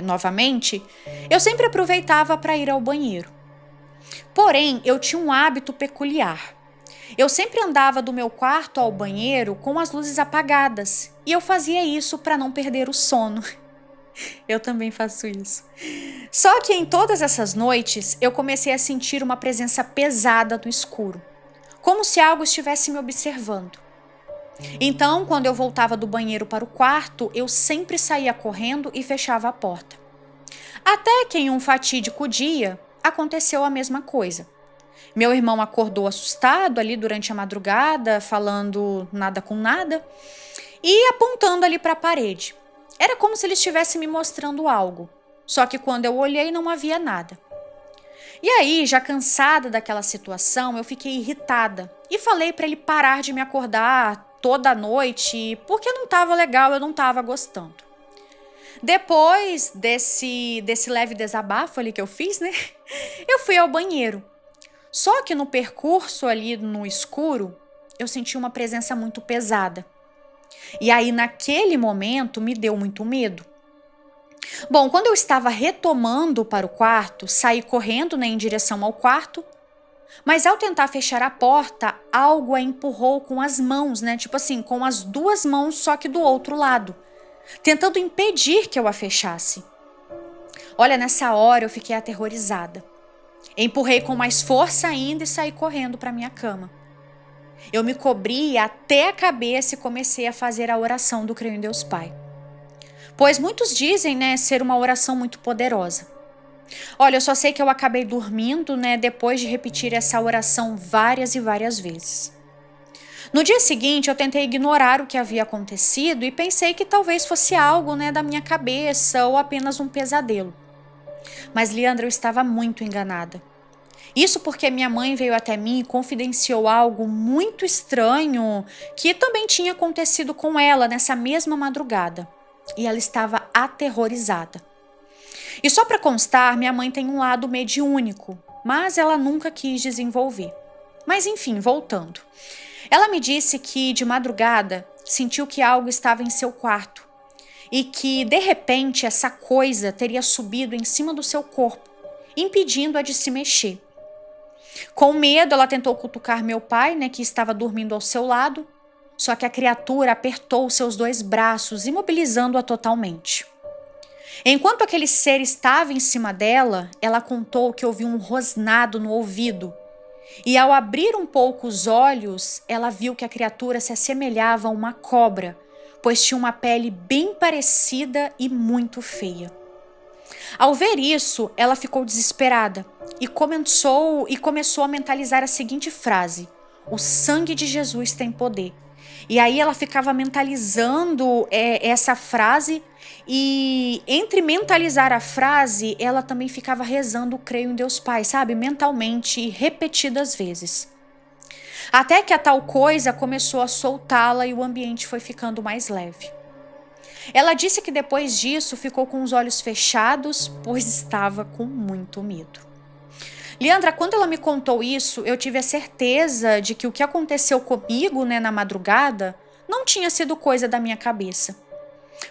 novamente, eu sempre aproveitava para ir ao banheiro. Porém, eu tinha um hábito peculiar. Eu sempre andava do meu quarto ao banheiro com as luzes apagadas, e eu fazia isso para não perder o sono. Eu também faço isso. Só que em todas essas noites, eu comecei a sentir uma presença pesada no escuro, como se algo estivesse me observando. Então, quando eu voltava do banheiro para o quarto, eu sempre saía correndo e fechava a porta. Até que em um fatídico dia, aconteceu a mesma coisa. Meu irmão acordou assustado ali durante a madrugada, falando nada com nada e apontando ali para a parede. Era como se ele estivesse me mostrando algo, só que quando eu olhei não havia nada. E aí, já cansada daquela situação, eu fiquei irritada e falei para ele parar de me acordar toda noite, porque não estava legal, eu não estava gostando. Depois desse leve desabafo ali que eu fiz, né? Eu fui ao banheiro. Só que no percurso ali no escuro, eu senti uma presença muito pesada. E aí, naquele momento, me deu muito medo. Bom, quando eu estava retomando para o quarto, saí correndo, né, em direção ao quarto, mas ao tentar fechar a porta, algo a empurrou com as mãos, né? Tipo assim, com as duas mãos, só que do outro lado, tentando impedir que eu a fechasse. Olha, nessa hora eu fiquei aterrorizada. Empurrei com mais força ainda e saí correndo para minha cama. Eu me cobri até a cabeça e comecei a fazer a oração do Creio em Deus Pai. Pois muitos dizem, né, ser uma oração muito poderosa. Olha, eu só sei que eu acabei dormindo, né, depois de repetir essa oração várias e várias vezes. No dia seguinte, eu tentei ignorar o que havia acontecido e pensei que talvez fosse algo, né, da minha cabeça ou apenas um pesadelo. Mas, Leandra, eu estava muito enganada. Isso porque minha mãe veio até mim e confidenciou algo muito estranho que também tinha acontecido com ela nessa mesma madrugada. E ela estava aterrorizada. E só para constar, minha mãe tem um lado mediúnico, mas ela nunca quis desenvolver. Mas enfim, voltando. Ela me disse que de madrugada sentiu que algo estava em seu quarto e que de repente essa coisa teria subido em cima do seu corpo, impedindo-a de se mexer. Com medo, ela tentou cutucar meu pai, né, que estava dormindo ao seu lado, só que a criatura apertou seus dois braços, imobilizando-a totalmente. Enquanto aquele ser estava em cima dela, ela contou que ouviu um rosnado no ouvido. E ao abrir um pouco os olhos, ela viu que a criatura se assemelhava a uma cobra, pois tinha uma pele bem parecida e muito feia. Ao ver isso, ela ficou desesperada e começou a mentalizar a seguinte frase: o sangue de Jesus tem poder. E aí ela ficava mentalizando essa frase e entre mentalizar a frase, ela também ficava rezando o Creio em Deus Pai, sabe? Mentalmente, repetidas vezes. Até que a tal coisa começou a soltá-la e o ambiente foi ficando mais leve. Ela disse que depois disso ficou com os olhos fechados, pois estava com muito medo. Leandra, quando ela me contou isso, eu tive a certeza de que o que aconteceu comigo, né, na madrugada, não tinha sido coisa da minha cabeça.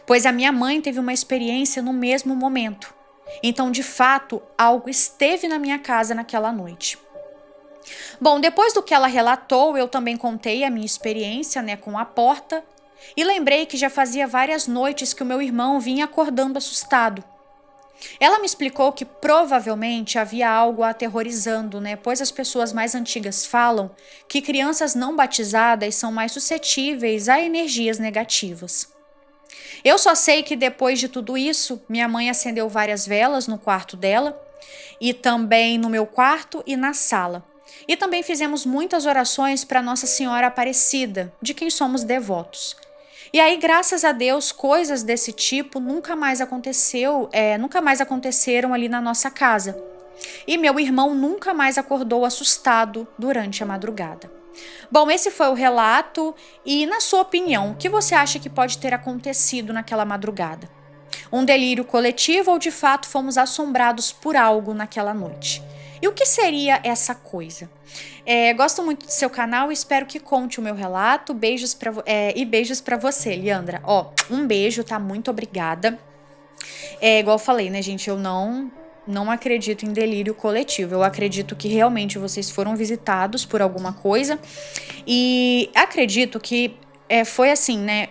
Pois a minha mãe teve uma experiência no mesmo momento. Então, de fato, algo esteve na minha casa naquela noite. Bom, depois do que ela relatou, eu também contei a minha experiência, né, com a porta e lembrei que já fazia várias noites que o meu irmão vinha acordando assustado. Ela me explicou que provavelmente havia algo a aterrorizando, né? Pois as pessoas mais antigas falam que crianças não batizadas são mais suscetíveis a energias negativas. Eu só sei que depois de tudo isso, minha mãe acendeu várias velas no quarto dela e também no meu quarto e na sala. E também fizemos muitas orações para Nossa Senhora Aparecida, de quem somos devotos. E aí, graças a Deus, coisas desse tipo nunca mais aconteceram ali na nossa casa. E meu irmão nunca mais acordou assustado durante a madrugada. Bom, esse foi o relato e, na sua opinião, o que você acha que pode ter acontecido naquela madrugada? Um delírio coletivo ou de fato fomos assombrados por algo naquela noite? E o que seria essa coisa? Gosto muito do seu canal e espero que conte o meu relato. Beijos pra você, Leandra. Ó, um beijo, tá? Muito obrigada. Igual eu falei, né, gente? Eu não acredito em delírio coletivo. Eu acredito que realmente vocês foram visitados por alguma coisa. E acredito que foi assim, né?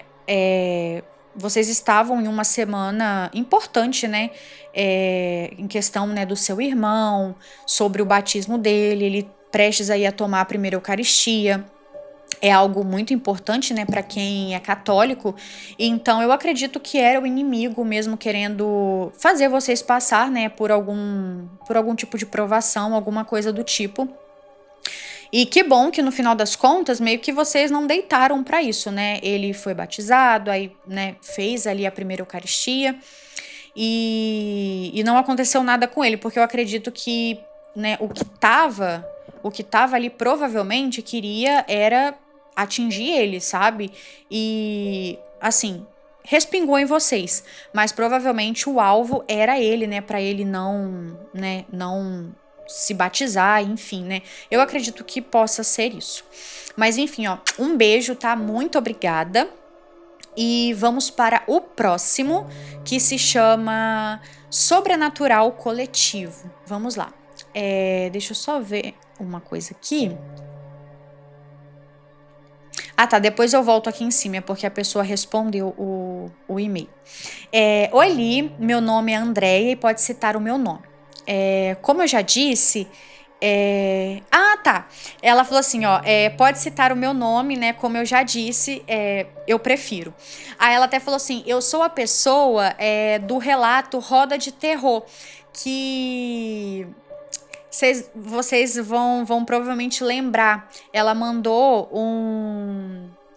Vocês estavam em uma semana importante, né? Em questão, né, do seu irmão, sobre o batismo dele. Ele prestes aí a tomar a primeira Eucaristia. É algo muito importante, né, para quem é católico. Então eu acredito que era o inimigo mesmo querendo fazer vocês passar, né, por algum tipo de provação, alguma coisa do tipo. E que bom que no final das contas, meio que vocês não deitaram para isso, né? Ele foi batizado, aí, né, fez ali a primeira Eucaristia e não aconteceu nada com ele, porque eu acredito que, né, o que tava ali provavelmente queria era atingir ele, sabe? E assim, respingou em vocês, mas provavelmente o alvo era ele, né, para ele não se batizar, enfim, né? Eu acredito que possa ser isso. Mas enfim, ó, um beijo, tá? Muito obrigada. E vamos para o próximo, que se chama Sobrenatural Coletivo. Vamos lá. Deixa eu só ver uma coisa aqui. Ah, tá. Depois eu volto aqui em cima, porque a pessoa respondeu o e-mail. Oi, Li, meu nome é Andréia e pode citar o meu nome. Como eu já disse. Ah, tá. Ela falou assim, ó, pode citar o meu nome, né? Como eu já disse, eu prefiro. Aí ela até falou assim, eu sou a pessoa do relato Roda de Terror, que vocês vão provavelmente lembrar. Ela mandou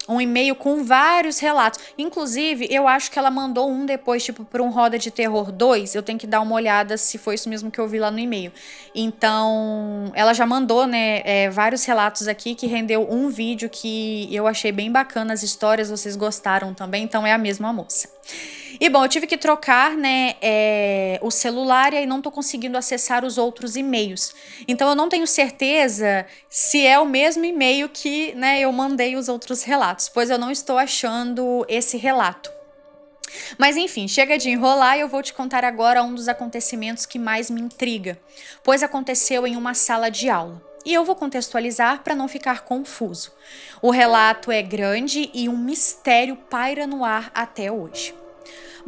um e-mail com vários relatos. Inclusive, eu acho que ela mandou um depois, tipo, para um Roda de Terror 2. Eu tenho que dar uma olhada se foi isso mesmo que eu vi lá no e-mail. Então, ela já mandou, né, vários relatos aqui que rendeu um vídeo que eu achei bem bacana as histórias. Vocês gostaram também, então é a mesma moça. E bom, eu tive que trocar, né, o celular e aí não tô conseguindo acessar os outros e-mails. Então eu não tenho certeza se é o mesmo e-mail que, né, eu mandei os outros relatos, pois eu não estou achando esse relato. Mas enfim, chega de enrolar e eu vou te contar agora um dos acontecimentos que mais me intriga, pois aconteceu em uma sala de aula. E eu vou contextualizar para não ficar confuso. O relato é grande e um mistério paira no ar até hoje.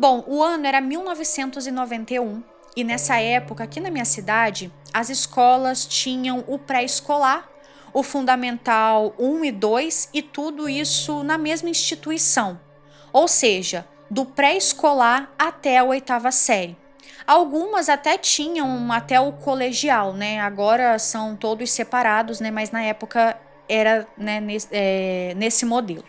Bom, o ano era 1991 e nessa época, aqui na minha cidade, as escolas tinham o pré-escolar, o fundamental 1 e 2 e tudo isso na mesma instituição. Ou seja, do pré-escolar até a 8ª série. Algumas até tinham até o colegial, né? Agora são todos separados, né? Mas na época era, né, nesse modelo.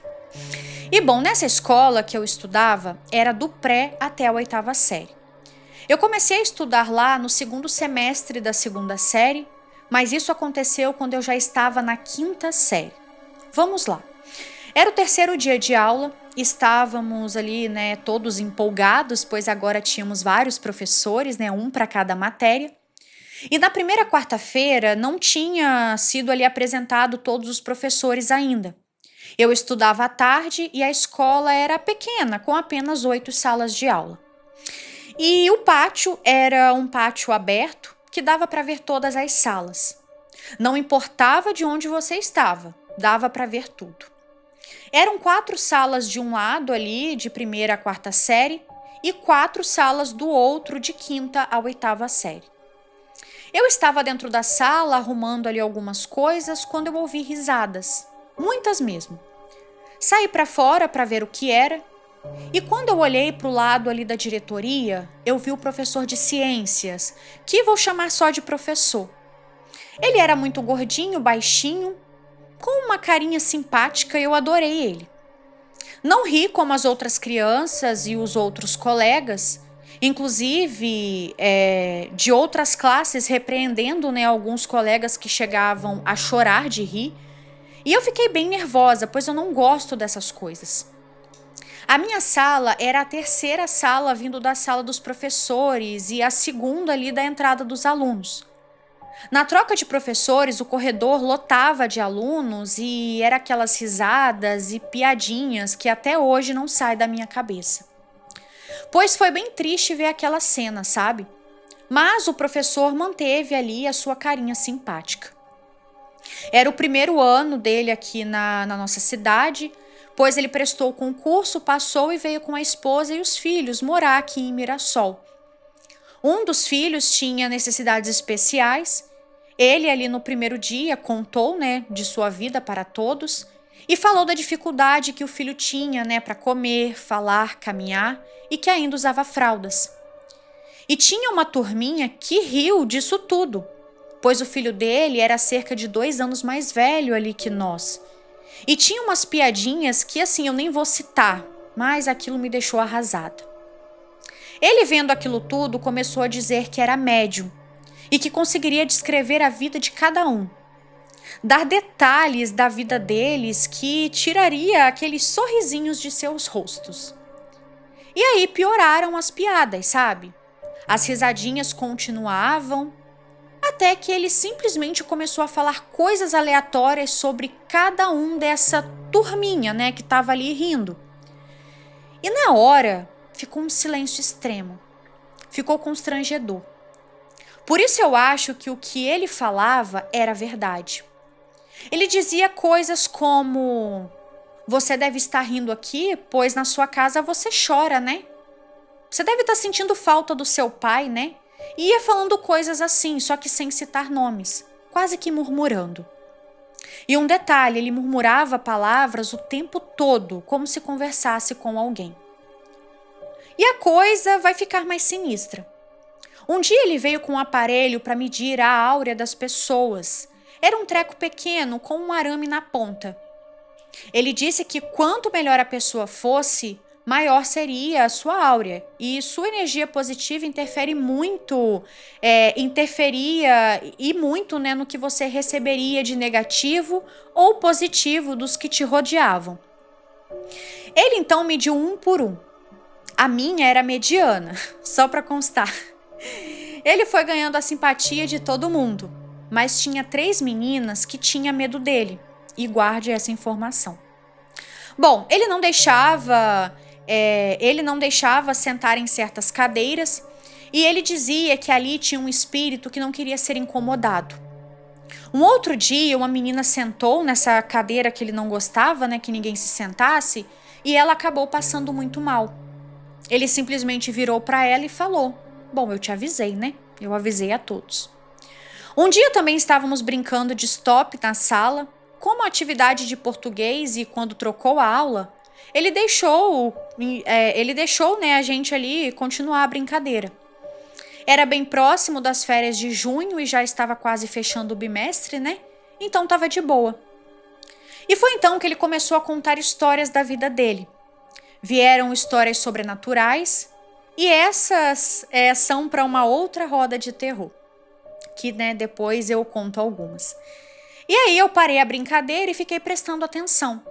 E bom, nessa escola que eu estudava, era do pré até a 8ª série. Eu comecei a estudar lá no 2º semestre da 2ª série, mas isso aconteceu quando eu já estava na 5ª série. Vamos lá. Era o 3º dia de aula, estávamos ali, né, todos empolgados, pois agora tínhamos vários professores, né, um para cada matéria. E na primeira quarta-feira não tinha sido ali apresentado todos os professores ainda. Eu estudava à tarde e a escola era pequena, com apenas 8 salas de aula. E o pátio era um pátio aberto que dava para ver todas as salas. Não importava de onde você estava, dava para ver tudo. Eram 4 salas de um lado ali, de 1ª a 4ª série, e 4 salas do outro, de 5ª a 8ª série. Eu estava dentro da sala arrumando ali algumas coisas quando eu ouvi risadas, muitas mesmo. Saí para fora para ver o que era e quando eu olhei para o lado ali da diretoria, eu vi o professor de ciências, que vou chamar só de professor. Ele era muito gordinho, baixinho, com uma carinha simpática e eu adorei ele. Não ri como as outras crianças e os outros colegas, inclusive de outras classes repreendendo, né, alguns colegas que chegavam a chorar de rir. E eu fiquei bem nervosa, pois eu não gosto dessas coisas. A minha sala era a 3ª sala vindo da sala dos professores e a 2ª ali da entrada dos alunos. Na troca de professores, o corredor lotava de alunos e era aquelas risadas e piadinhas que até hoje não saem da minha cabeça. Pois foi bem triste ver aquela cena, sabe? Mas o professor manteve ali a sua carinha simpática. Era o 1º ano dele aqui na nossa cidade, pois ele prestou o concurso, passou e veio com a esposa e os filhos morar aqui em Mirassol. Um dos filhos tinha necessidades especiais Ele ali no primeiro dia contou, né, de sua vida para todos e falou da dificuldade que o filho tinha, né, para comer, falar, caminhar e que ainda usava fraldas. E tinha uma turminha que riu disso tudo, pois o filho dele era cerca de 2 anos mais velho ali que nós. E tinha umas piadinhas que assim eu nem vou citar, mas aquilo me deixou arrasada. Ele vendo aquilo tudo começou a dizer que era médium e que conseguiria descrever a vida de cada um. Dar detalhes da vida deles que tiraria aqueles sorrisinhos de seus rostos. E aí pioraram as piadas, sabe? As risadinhas continuavam, até que ele simplesmente começou a falar coisas aleatórias sobre cada um dessa turminha, né, que estava ali rindo. E na hora ficou um silêncio extremo. Ficou constrangedor. Por isso eu acho que o que ele falava era verdade. Ele dizia coisas como: você deve estar rindo aqui, pois na sua casa você chora, né? Você deve estar sentindo falta do seu pai, né? E ia falando coisas assim, só que sem citar nomes, quase que murmurando. E um detalhe, ele murmurava palavras o tempo todo, como se conversasse com alguém. E a coisa vai ficar mais sinistra. Um dia ele veio com um aparelho para medir a áurea das pessoas. Era um treco pequeno com um arame na ponta. Ele disse que quanto melhor a pessoa fosse, maior seria a sua áurea. E sua energia positiva interferia e muito, né, no que você receberia de negativo ou positivo dos que te rodeavam. Ele então mediu um por um. A minha era mediana, só para constar. Ele foi ganhando a simpatia de todo mundo, mas tinha 3 meninas que tinham medo dele. E guarde essa informação. Bom, ele não deixava sentar em certas cadeiras e ele dizia que ali tinha um espírito que não queria ser incomodado. Um outro dia, uma menina sentou nessa cadeira que ele não gostava, né, que ninguém se sentasse, e ela acabou passando muito mal. Ele simplesmente virou para ela e falou: bom, eu te avisei, né? Eu avisei a todos. Um dia também estávamos brincando de stop na sala. Como atividade de português e quando trocou a aula, ele deixou, né, a gente ali continuar a brincadeira. Era bem próximo das férias de junho e já estava quase fechando o bimestre, né? Então estava de boa. E foi então que ele começou a contar histórias da vida dele. Vieram histórias sobrenaturais e essas são para uma outra roda de terror, que, né, depois eu conto algumas. E aí eu parei a brincadeira e fiquei prestando atenção.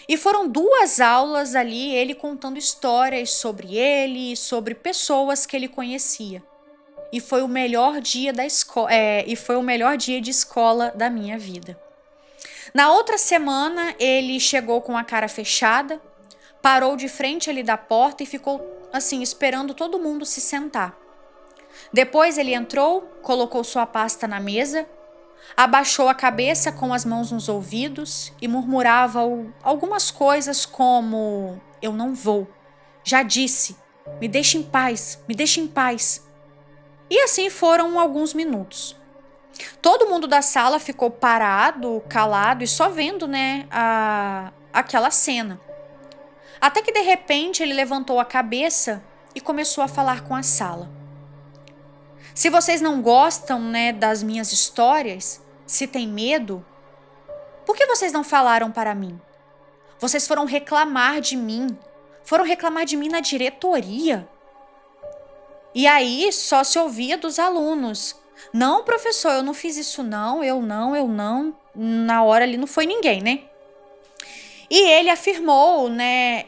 E foram 2 aulas ali, ele contando histórias sobre ele e sobre pessoas que ele conhecia. E foi o melhor dia de escola da minha vida. Na outra semana, ele chegou com a cara fechada, parou de frente ali da porta e ficou assim, esperando todo mundo se sentar. Depois ele entrou, colocou sua pasta na mesa, abaixou a cabeça com as mãos nos ouvidos e murmurava algumas coisas como: eu não vou, já disse, me deixe em paz, me deixe em paz. E assim foram alguns minutos. Todo mundo da sala ficou parado, calado e só vendo, né, aquela cena. Até que de repente ele levantou a cabeça e começou a falar com a sala. Se vocês não gostam, né, das minhas histórias, se têm medo, por que vocês não falaram para mim? Vocês foram reclamar de mim na diretoria. E aí só se ouvia dos alunos: não, professor, eu não fiz isso não, eu não. Na hora ali não foi ninguém, né? E ele afirmou, né?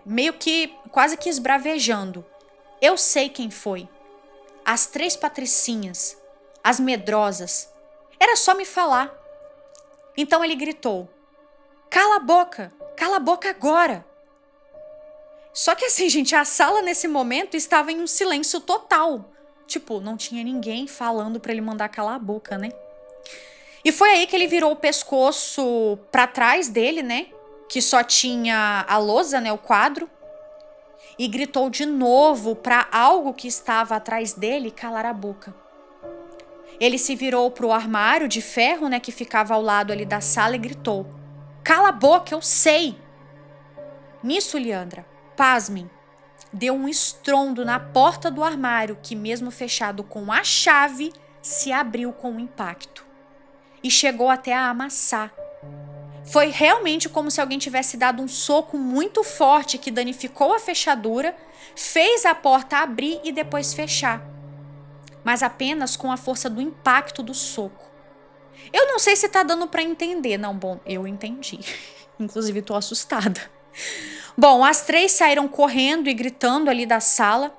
Meio que quase que esbravejando: eu sei quem foi. As 3 patricinhas, as medrosas. Era só me falar. Então ele gritou: cala a boca agora. Só que assim, gente, a sala nesse momento estava em um silêncio total. Tipo, não tinha ninguém falando para ele mandar calar a boca, né? E foi aí que ele virou o pescoço para trás dele, né? Que só tinha a lousa, né? O quadro. e gritou de novo para algo que estava atrás dele calar a boca. Ele se virou para o armário de ferro, né, que ficava ao lado ali da sala e gritou: "Cala a boca, eu sei!" Nisso, Liandra, pasmem, deu um estrondo na porta do armário que, mesmo fechado com a chave, se abriu com um impacto e chegou até a amassar. Foi realmente como se alguém tivesse dado um soco muito forte que danificou a fechadura, fez a porta abrir e depois fechar, mas apenas com a força do impacto do soco. Eu não sei se tá dando para entender. Não, bom, eu entendi. Inclusive, tô assustada. Bom, as 3 saíram correndo e gritando ali da sala,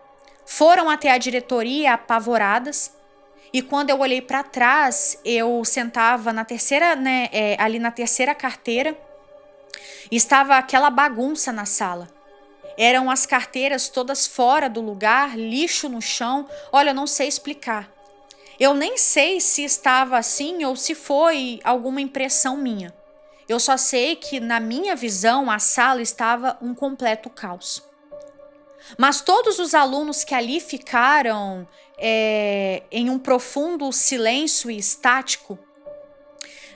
foram até a diretoria apavoradas, e quando eu olhei para trás, eu sentava na terceira, né, ali na terceira carteira, e estava aquela bagunça na sala. Eram as carteiras todas fora do lugar, lixo no chão. Olha, eu não sei explicar. Eu nem sei se estava assim ou se foi alguma impressão minha. Eu só sei que, na minha visão, a sala estava um completo caos. Mas todos os alunos que ali ficaram em um profundo silêncio e estático.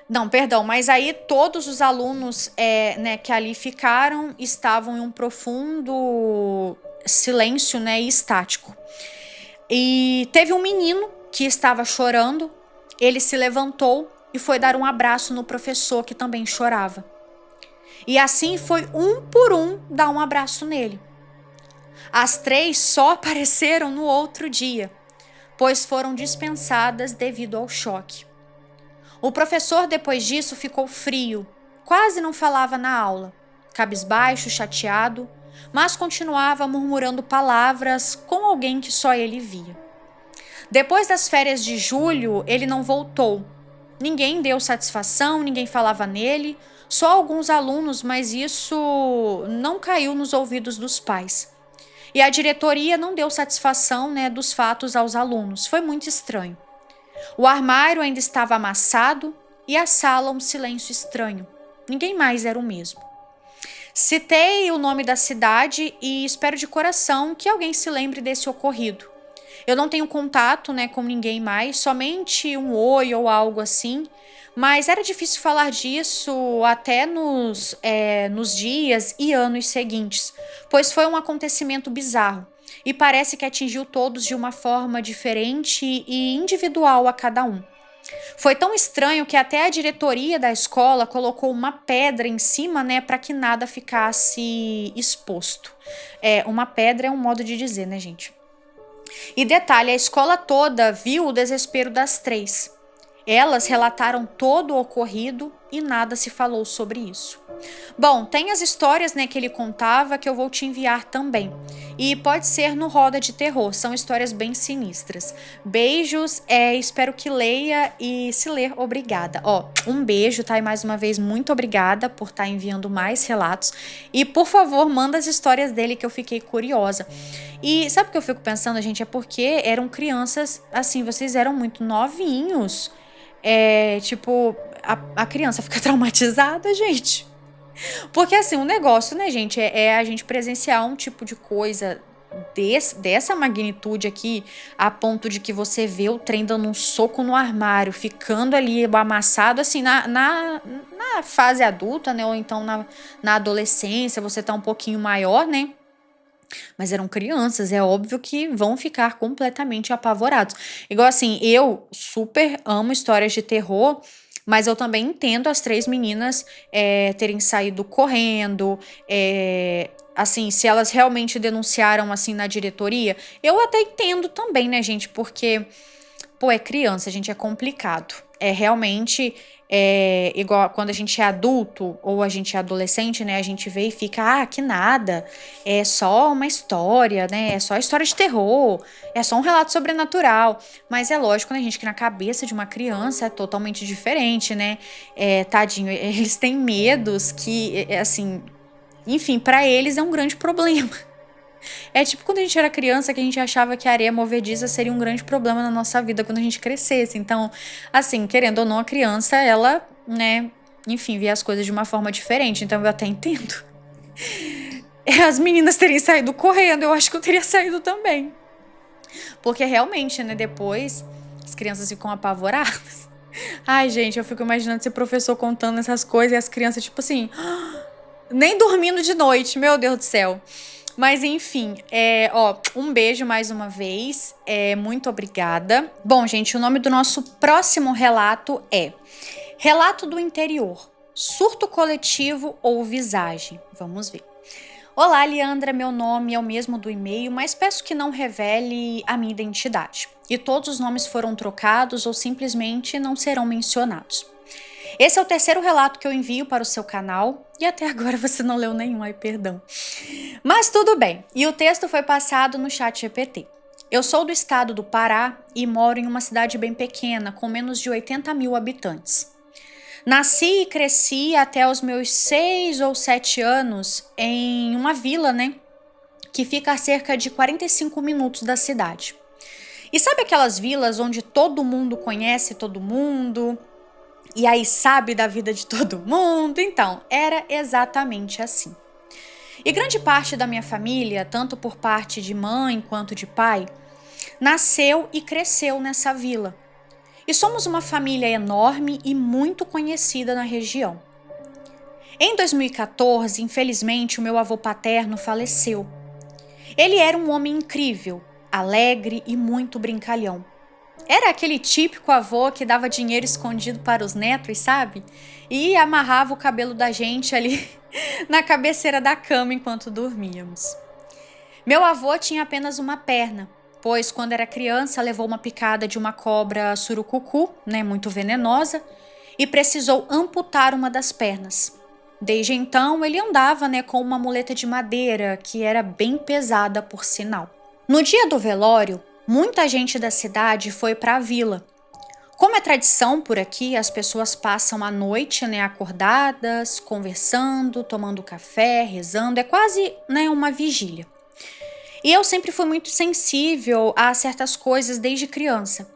Não, perdão, mas aí todos os alunos né, que ali ficaram estavam em um profundo silêncio, né, e estático. E teve um menino que estava chorando, ele se levantou e foi dar um abraço no professor, que também chorava. E assim foi um por um dar um abraço nele. As 3 só apareceram no outro dia, pois foram dispensadas devido ao choque. O professor, depois disso, ficou frio, quase não falava na aula, cabisbaixo, chateado, mas continuava murmurando palavras com alguém que só ele via. Depois das férias de julho, ele não voltou. Ninguém deu satisfação, ninguém falava nele, só alguns alunos, mas isso não caiu nos ouvidos dos pais. E a diretoria não deu satisfação, né, dos fatos aos alunos. Foi muito estranho. O armário ainda estava amassado e a sala um silêncio estranho. Ninguém mais era o mesmo. Citei o nome da cidade e espero de coração que alguém se lembre desse ocorrido. Eu não tenho contato, né, com ninguém mais, somente um oi ou algo assim, mas era difícil falar disso até nos dias e anos seguintes, pois foi um acontecimento bizarro e parece que atingiu todos de uma forma diferente e individual a cada um. Foi tão estranho que até a diretoria da escola colocou uma pedra em cima, né, para que nada ficasse exposto. Uma pedra é um modo de dizer, né, gente? E detalhe, a escola toda viu o desespero das 3. Elas relataram todo o ocorrido e nada se falou sobre isso. Bom, tem as histórias, né, que ele contava que eu vou te enviar também. E pode ser no Roda de Terror, são histórias bem sinistras. Beijos, espero que leia e se ler, obrigada. Um beijo, tá? E mais uma vez, muito obrigada por estar enviando mais relatos. E, por favor, manda as histórias dele que eu fiquei curiosa. E sabe o que eu fico pensando, gente? É porque eram crianças, assim, vocês eram muito novinhos. Tipo, a criança fica traumatizada, gente. Porque assim, o negócio, né, gente, é a gente presenciar um tipo de coisa dessa magnitude aqui, a ponto de que você vê o trem dando um soco no armário, ficando ali amassado, assim, na fase adulta, né, ou então na adolescência, você tá um pouquinho maior, né. Mas eram crianças, é óbvio que vão ficar completamente apavorados. Igual assim, eu super amo histórias de terror, mas eu também entendo as 3 meninas terem saído correndo, assim, se elas realmente denunciaram assim na diretoria, eu até entendo também, né, gente, porque, pô, é criança, gente, é complicado. Realmente, igual quando a gente é adulto ou a gente é adolescente, né, a gente vê e fica, que nada, é só uma história, né, é só história de terror, é só um relato sobrenatural, mas é lógico, né, gente, que na cabeça de uma criança é totalmente diferente, né, tadinho, eles têm medos que, assim, enfim, pra eles é um grande problema. É tipo quando a gente era criança que a gente achava que a areia movediça seria um grande problema na nossa vida quando a gente crescesse. Então, assim, querendo ou não, a criança, ela, né, enfim, vê as coisas de uma forma diferente. Então, eu até entendo. as meninas terem saído correndo, eu acho que eu teria saído também. Porque realmente, né, depois as crianças ficam apavoradas. Ai, gente, eu fico imaginando esse professor contando essas coisas e as crianças, tipo assim, nem dormindo de noite, meu Deus do céu. Mas enfim, um beijo mais uma vez, muito obrigada. Bom, gente, o nome do nosso próximo relato é Relato do Interior, Surto Coletivo ou Visagem. Vamos ver. Olá, Leandra, meu nome é o mesmo do e-mail, mas peço que não revele a minha identidade. E todos os nomes foram trocados ou simplesmente não serão mencionados. Esse é o terceiro relato que eu envio para o seu canal e até agora você não leu nenhum, ai perdão. Mas tudo bem, e o texto foi passado no chat GPT. Eu sou do estado do Pará e moro em uma cidade bem pequena, com menos de 80 mil habitantes. Nasci e cresci até os meus 6 ou 7 anos em uma vila, né, que fica a cerca de 45 minutos da cidade. E sabe aquelas vilas onde todo mundo conhece todo mundo? E aí sabe da vida de todo mundo? Então, era exatamente assim. E grande parte da minha família, tanto por parte de mãe quanto de pai, nasceu e cresceu nessa vila. E somos uma família enorme e muito conhecida na região. Em 2014, infelizmente, o meu avô paterno faleceu. Ele era um homem incrível, alegre e muito brincalhão. Era aquele típico avô que dava dinheiro escondido para os netos, sabe? E amarrava o cabelo da gente ali na cabeceira da cama enquanto dormíamos. Meu avô tinha apenas uma perna, pois quando era criança levou uma picada de uma cobra surucucu, né, muito venenosa, e precisou amputar uma das pernas. Desde então, ele andava, né, com uma muleta de madeira, que era bem pesada por sinal. No dia do velório, muita gente da cidade foi para a vila. Como é tradição por aqui, as pessoas passam a noite, né, acordadas, conversando, tomando café, rezando, é quase, né, uma vigília. E eu sempre fui muito sensível a certas coisas desde criança.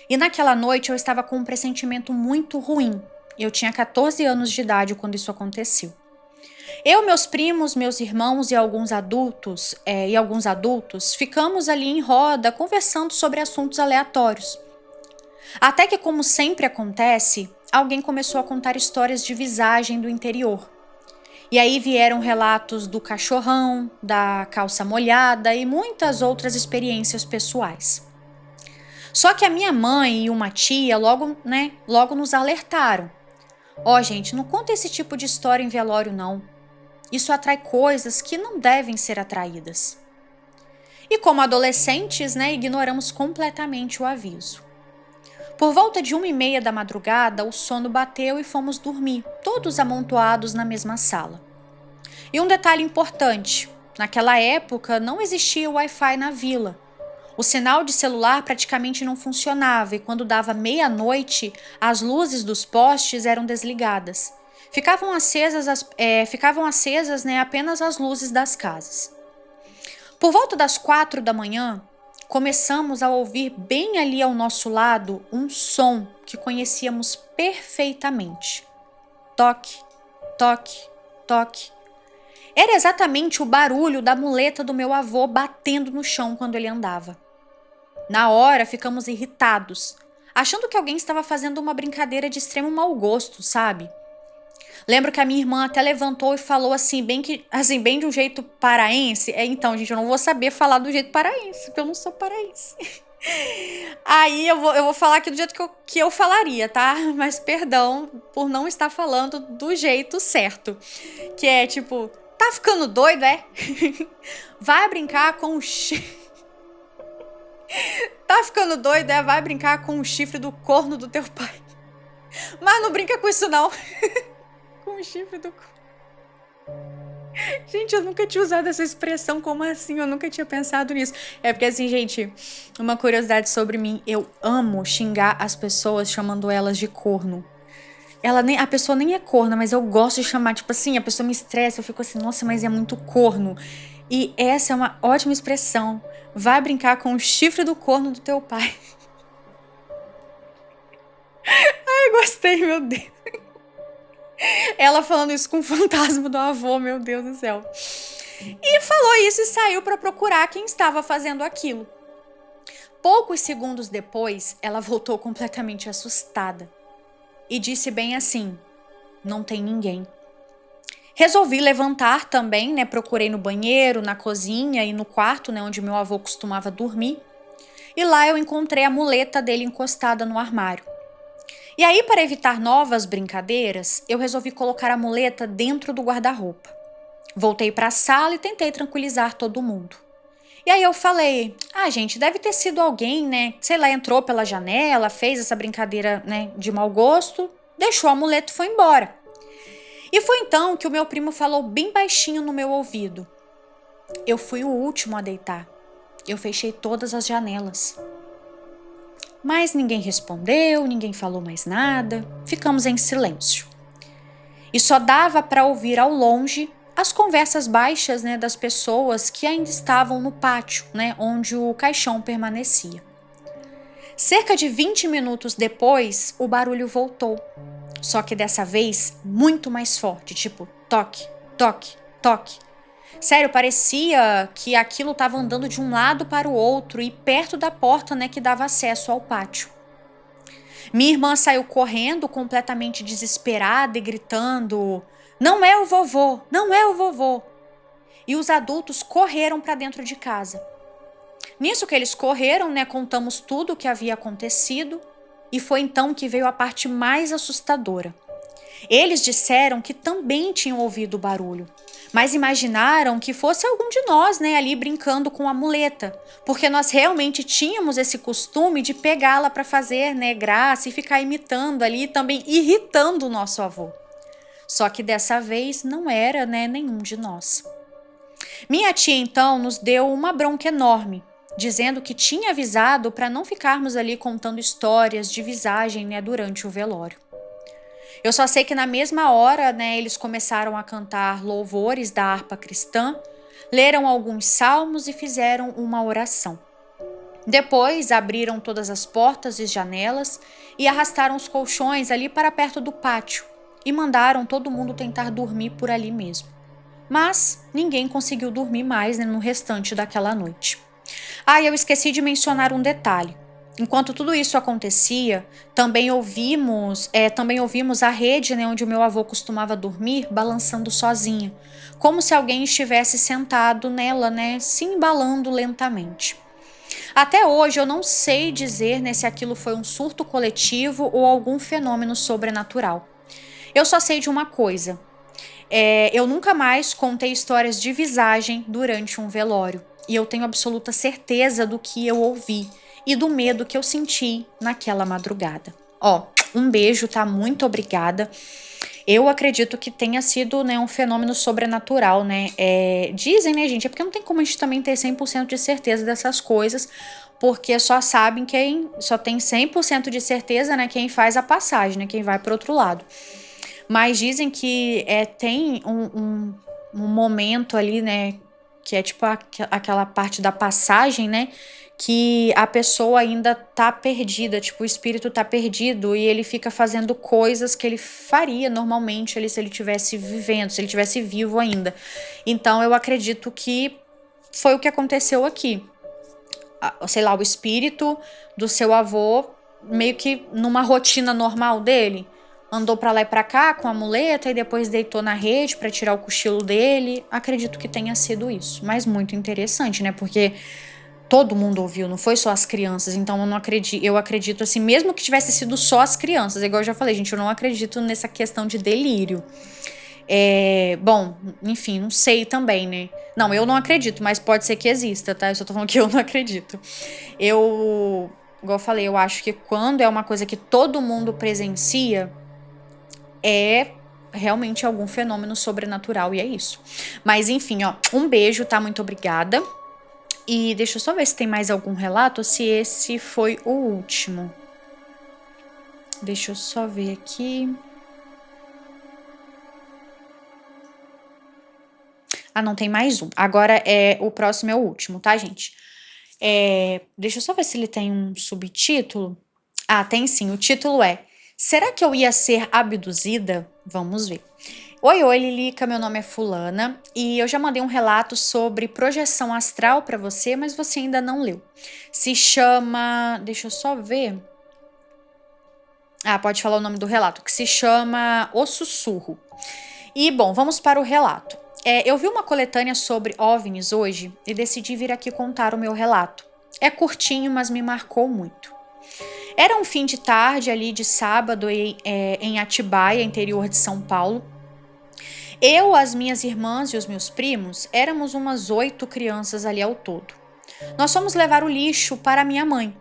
E naquela noite eu estava com um pressentimento muito ruim. Eu tinha 14 anos de idade quando isso aconteceu. Eu, meus primos, meus irmãos e alguns adultos, ficamos ali em roda conversando sobre assuntos aleatórios. Até que, como sempre acontece, alguém começou a contar histórias de visagem do interior. E aí vieram relatos do cachorrão, da calça molhada e muitas outras experiências pessoais. Só que a minha mãe e uma tia logo nos alertaram. Gente, não conta esse tipo de história em velório não. Isso atrai coisas que não devem ser atraídas. E como adolescentes, né, ignoramos completamente o aviso. Por volta de 1h30 da madrugada, o sono bateu e fomos dormir, todos amontoados na mesma sala. E um detalhe importante, naquela época não existia Wi-Fi na vila. O sinal de celular praticamente não funcionava e quando dava meia-noite, as luzes dos postes eram desligadas. Ficavam acesas, né, apenas as luzes das casas. Por volta das 4 da manhã, começamos a ouvir bem ali ao nosso lado um som que conhecíamos perfeitamente. Toque, toque, toque. Era exatamente o barulho da muleta do meu avô batendo no chão quando ele andava. Na hora, ficamos irritados, achando que alguém estava fazendo uma brincadeira de extremo mau gosto, sabe? Lembro que a minha irmã até levantou e falou bem de um jeito paraense. Então, gente, eu não vou saber falar do jeito paraense, porque eu não sou paraense. Aí eu vou falar aqui do jeito que eu falaria, tá? Mas perdão por não estar falando do jeito certo. Que é tipo, tá ficando doido, é? Vai brincar com o Tá ficando doido, é? Vai brincar com o chifre do corno do teu pai. Mas não brinca com isso, não. Com o chifre do corno. Gente, eu nunca tinha usado essa expressão, como assim? Eu nunca tinha pensado nisso. É porque assim, gente, uma curiosidade sobre mim, eu amo xingar as pessoas chamando elas de corno. A pessoa nem é corna, mas eu gosto de chamar, tipo assim, a pessoa me estressa, eu fico assim, nossa, mas é muito corno. E essa é uma ótima expressão. Vai brincar com o chifre do corno do teu pai. Ai, gostei, meu Deus. Ela falando isso com o fantasma do avô, meu Deus do céu. E falou isso e saiu para procurar quem estava fazendo aquilo. Poucos segundos depois, ela voltou completamente assustada e disse bem assim: não tem ninguém. Resolvi levantar também, né? Procurei no banheiro, na cozinha e no quarto, né? Onde meu avô costumava dormir. E lá eu encontrei a muleta dele encostada no armário. E aí, para evitar novas brincadeiras, eu resolvi colocar a muleta dentro do guarda-roupa. Voltei para a sala e tentei tranquilizar todo mundo. E aí eu falei: ah, gente, deve ter sido alguém, né? Sei lá, entrou pela janela, fez essa brincadeira, né, de mau gosto, deixou a muleta e foi embora. E foi então que o meu primo falou bem baixinho no meu ouvido: eu fui o último a deitar. Eu fechei todas as janelas. Mas ninguém respondeu, ninguém falou mais nada. Ficamos em silêncio. E só dava para ouvir ao longe as conversas baixas, né, das pessoas que ainda estavam no pátio, né, onde o caixão permanecia. Cerca de 20 minutos depois, o barulho voltou. Só que dessa vez muito mais forte, tipo toque, toque, toque. Sério, parecia que aquilo estava andando de um lado para o outro e perto da porta, né, que dava acesso ao pátio. Minha irmã saiu correndo, completamente desesperada e gritando: não é o vovô, não é o vovô. E os adultos correram para dentro de casa. Nisso que eles correram, né, contamos tudo o que havia acontecido e foi então que veio a parte mais assustadora. Eles disseram que também tinham ouvido o barulho, mas imaginaram que fosse algum de nós, né, ali brincando com a muleta, porque nós realmente tínhamos esse costume de pegá-la para fazer, né, graça e ficar imitando ali, também irritando o nosso avô. Só que dessa vez não era, né, nenhum de nós. Minha tia então nos deu uma bronca enorme, dizendo que tinha avisado para não ficarmos ali contando histórias de visagem, né, durante o velório. Eu só sei que na mesma hora, né, eles começaram a cantar louvores da harpa cristã, leram alguns salmos e fizeram uma oração. Depois abriram todas as portas e janelas e arrastaram os colchões ali para perto do pátio e mandaram todo mundo tentar dormir por ali mesmo. Mas ninguém conseguiu dormir mais, né, no restante daquela noite. Ah, eu esqueci de mencionar um detalhe. Enquanto tudo isso acontecia, também ouvimos a rede, né, onde o meu avô costumava dormir, balançando sozinha, como se alguém estivesse sentado nela, né, se embalando lentamente. Até hoje eu não sei dizer, né, se aquilo foi um surto coletivo ou algum fenômeno sobrenatural. Eu só sei de uma coisa. Eu nunca mais contei histórias de visagem durante um velório. E eu tenho absoluta certeza do que eu ouvi e do medo que eu senti naquela madrugada. Ó, um beijo, tá? Muito obrigada. Eu acredito que tenha sido, né, um fenômeno sobrenatural, né? Dizem, né, gente? É porque não tem como a gente também ter 100% de certeza dessas coisas, porque só tem 100% de certeza, né, quem faz a passagem, né, quem vai para outro lado. Mas dizem que tem um momento ali, né, que é tipo aquela parte da passagem, né, que a pessoa ainda tá perdida, tipo, o espírito tá perdido e ele fica fazendo coisas que ele faria normalmente ali se ele tivesse vivendo, se ele tivesse vivo ainda. Então eu acredito que foi o que aconteceu aqui. Sei lá, o espírito do seu avô meio que numa rotina normal dele, andou pra lá e pra cá com a muleta e depois deitou na rede pra tirar o cochilo dele. Acredito que tenha sido isso, mas muito interessante, né? Porque todo mundo ouviu, não foi só as crianças. Então eu acredito assim, mesmo que tivesse sido só as crianças, igual eu já falei, gente, eu não acredito nessa questão de delírio. Bom, enfim, não sei também, né? Não, eu não acredito, mas pode ser que exista, tá? Eu só tô falando que eu não acredito. Igual eu falei, eu acho que quando é uma coisa que todo mundo presencia, é realmente algum fenômeno sobrenatural e é isso. Mas enfim, ó, um beijo, tá? Muito obrigada. E deixa eu só ver se tem mais algum relato, ou se esse foi o último. Deixa eu só ver aqui. Ah, não, tem mais um. Agora o próximo é o último, tá, gente? Deixa eu só ver se ele tem um subtítulo. Ah, tem sim. O título é Será que eu ia ser abduzida? Vamos ver. Oi, Lilica, meu nome é Fulana e eu já mandei um relato sobre projeção astral para você, mas você ainda não leu. Se chama. Deixa eu só ver. Ah, pode falar o nome do relato, que se chama O Sussurro. E bom, vamos para o relato. Eu vi uma coletânea sobre OVNIs hoje e decidi vir aqui contar o meu relato. É curtinho, mas me marcou muito. Era um fim de tarde ali de sábado em Atibaia, interior de São Paulo. Eu, as minhas irmãs e os meus primos éramos umas 8 crianças ali ao todo. Nós fomos levar o lixo para minha mãe.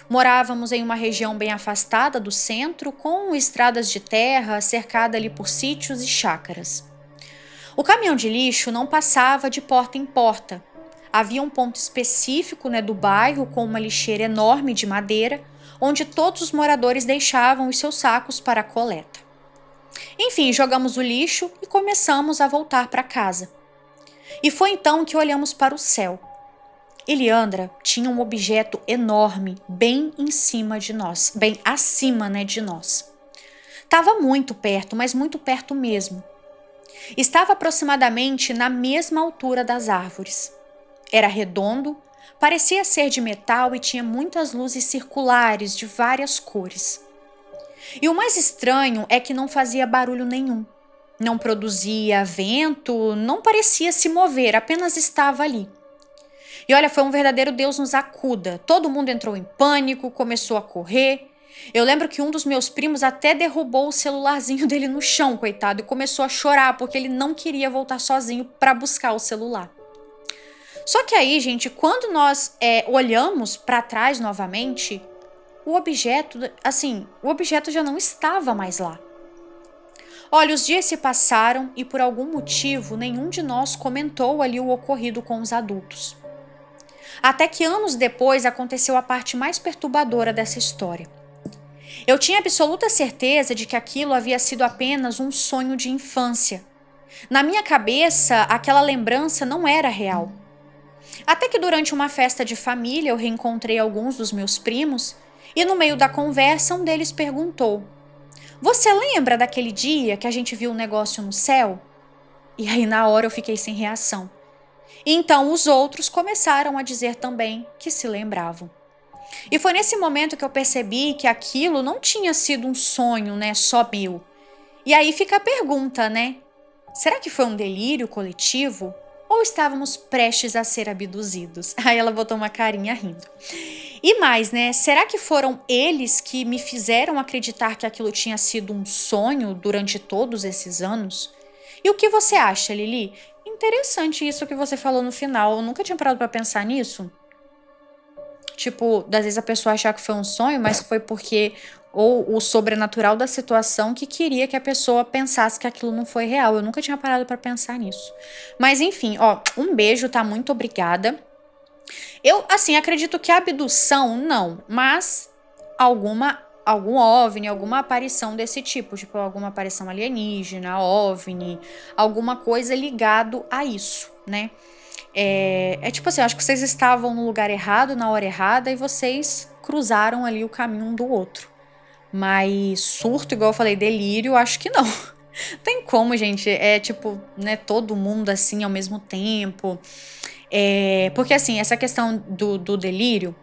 Morávamos em uma região bem afastada do centro, com estradas de terra cercada ali por sítios e chácaras. O caminhão de lixo não passava de porta em porta. Havia um ponto específico, do bairro com uma lixeira enorme de madeira, onde todos os moradores deixavam os seus sacos para a coleta. Enfim, jogamos o lixo e começamos a voltar para casa. E foi então que olhamos para o céu. Eliandra tinha um objeto enorme bem em cima de nós, bem acima, de nós. Estava muito perto, mas muito perto mesmo. Estava aproximadamente na mesma altura das árvores. Era redondo, parecia ser de metal e tinha muitas luzes circulares de várias cores. E o mais estranho é que não fazia barulho nenhum. Não produzia vento, não parecia se mover, apenas estava ali. E olha, foi um verdadeiro Deus nos acuda. Todo mundo entrou em pânico, começou a correr. Eu lembro que um dos meus primos até derrubou o celularzinho dele no chão, coitado, e começou a chorar porque ele não queria voltar sozinho para buscar o celular. Só que aí, gente, quando nós olhamos para trás novamente, o objeto já não estava mais lá. Olha, os dias se passaram e por algum motivo nenhum de nós comentou ali o ocorrido com os adultos. Até que anos depois aconteceu a parte mais perturbadora dessa história. Eu tinha absoluta certeza de que aquilo havia sido apenas um sonho de infância. Na minha cabeça, aquela lembrança não era real. Até que durante uma festa de família eu reencontrei alguns dos meus primos e no meio da conversa um deles perguntou: "Você lembra daquele dia que a gente viu um negócio no céu?" E aí na hora eu fiquei sem reação. E então os outros começaram a dizer também que se lembravam. E foi nesse momento que eu percebi que aquilo não tinha sido um sonho, só meu. E aí fica a pergunta, será que foi um delírio coletivo? Ou estávamos prestes a ser abduzidos? Aí ela botou uma carinha rindo. E mais, será que foram eles que me fizeram acreditar que aquilo tinha sido um sonho durante todos esses anos? E o que você acha, Lili? Interessante isso que você falou no final. Eu nunca tinha parado pra pensar nisso. Tipo, às vezes a pessoa achar que foi um sonho, mas foi porque ou o sobrenatural da situação que queria que a pessoa pensasse que aquilo não foi real. Eu nunca tinha parado pra pensar nisso. Mas enfim, um beijo, tá? Muito obrigada. Eu, acredito que a abdução, não, mas algum OVNI, alguma aparição desse tipo, tipo alguma aparição alienígena, OVNI, alguma coisa ligado a isso, tipo assim, eu acho que vocês estavam no lugar errado, na hora errada, e vocês cruzaram ali o caminho um do outro. Mas surto, igual eu falei, delírio, acho que não. Tem como, gente, tipo, todo mundo assim ao mesmo tempo. Porque assim, essa questão do delírio,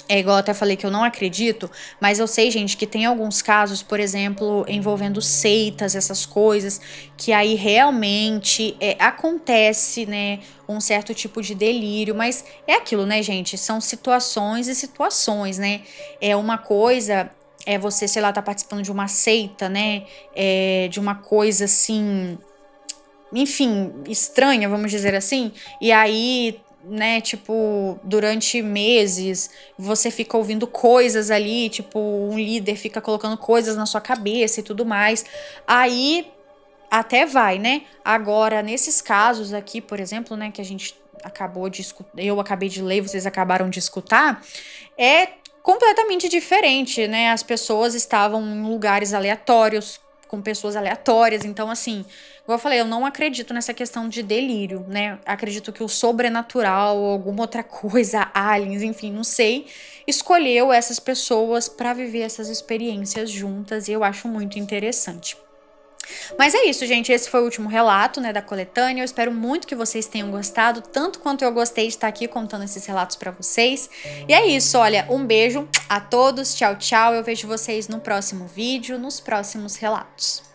igual eu até falei que eu não acredito, mas eu sei, gente, que tem alguns casos, por exemplo, envolvendo seitas, essas coisas, que aí realmente acontece, um certo tipo de delírio, mas é aquilo, gente, são situações e situações, É uma coisa, você, sei lá, tá participando de uma seita, de uma coisa assim, enfim, estranha, vamos dizer assim, e aí, tipo, durante meses, você fica ouvindo coisas ali, tipo, um líder fica colocando coisas na sua cabeça e tudo mais, aí até vai, Agora, nesses casos aqui, por exemplo, que a gente acabou de escutar, eu acabei de ler, vocês acabaram de escutar, é completamente diferente, as pessoas estavam em lugares aleatórios, com pessoas aleatórias. Então, assim, como eu falei, eu não acredito nessa questão de delírio, né? Acredito que o sobrenatural, ou alguma outra coisa, aliens, enfim, não sei, escolheu essas pessoas para viver essas experiências juntas e eu acho muito interessante. Mas é isso, gente. Esse foi o último relato, né, da coletânea. Eu espero muito que vocês tenham gostado, tanto quanto eu gostei de estar aqui contando esses relatos para vocês. E é isso, olha, um beijo a todos. Tchau, tchau. Eu vejo vocês no próximo vídeo, nos próximos relatos.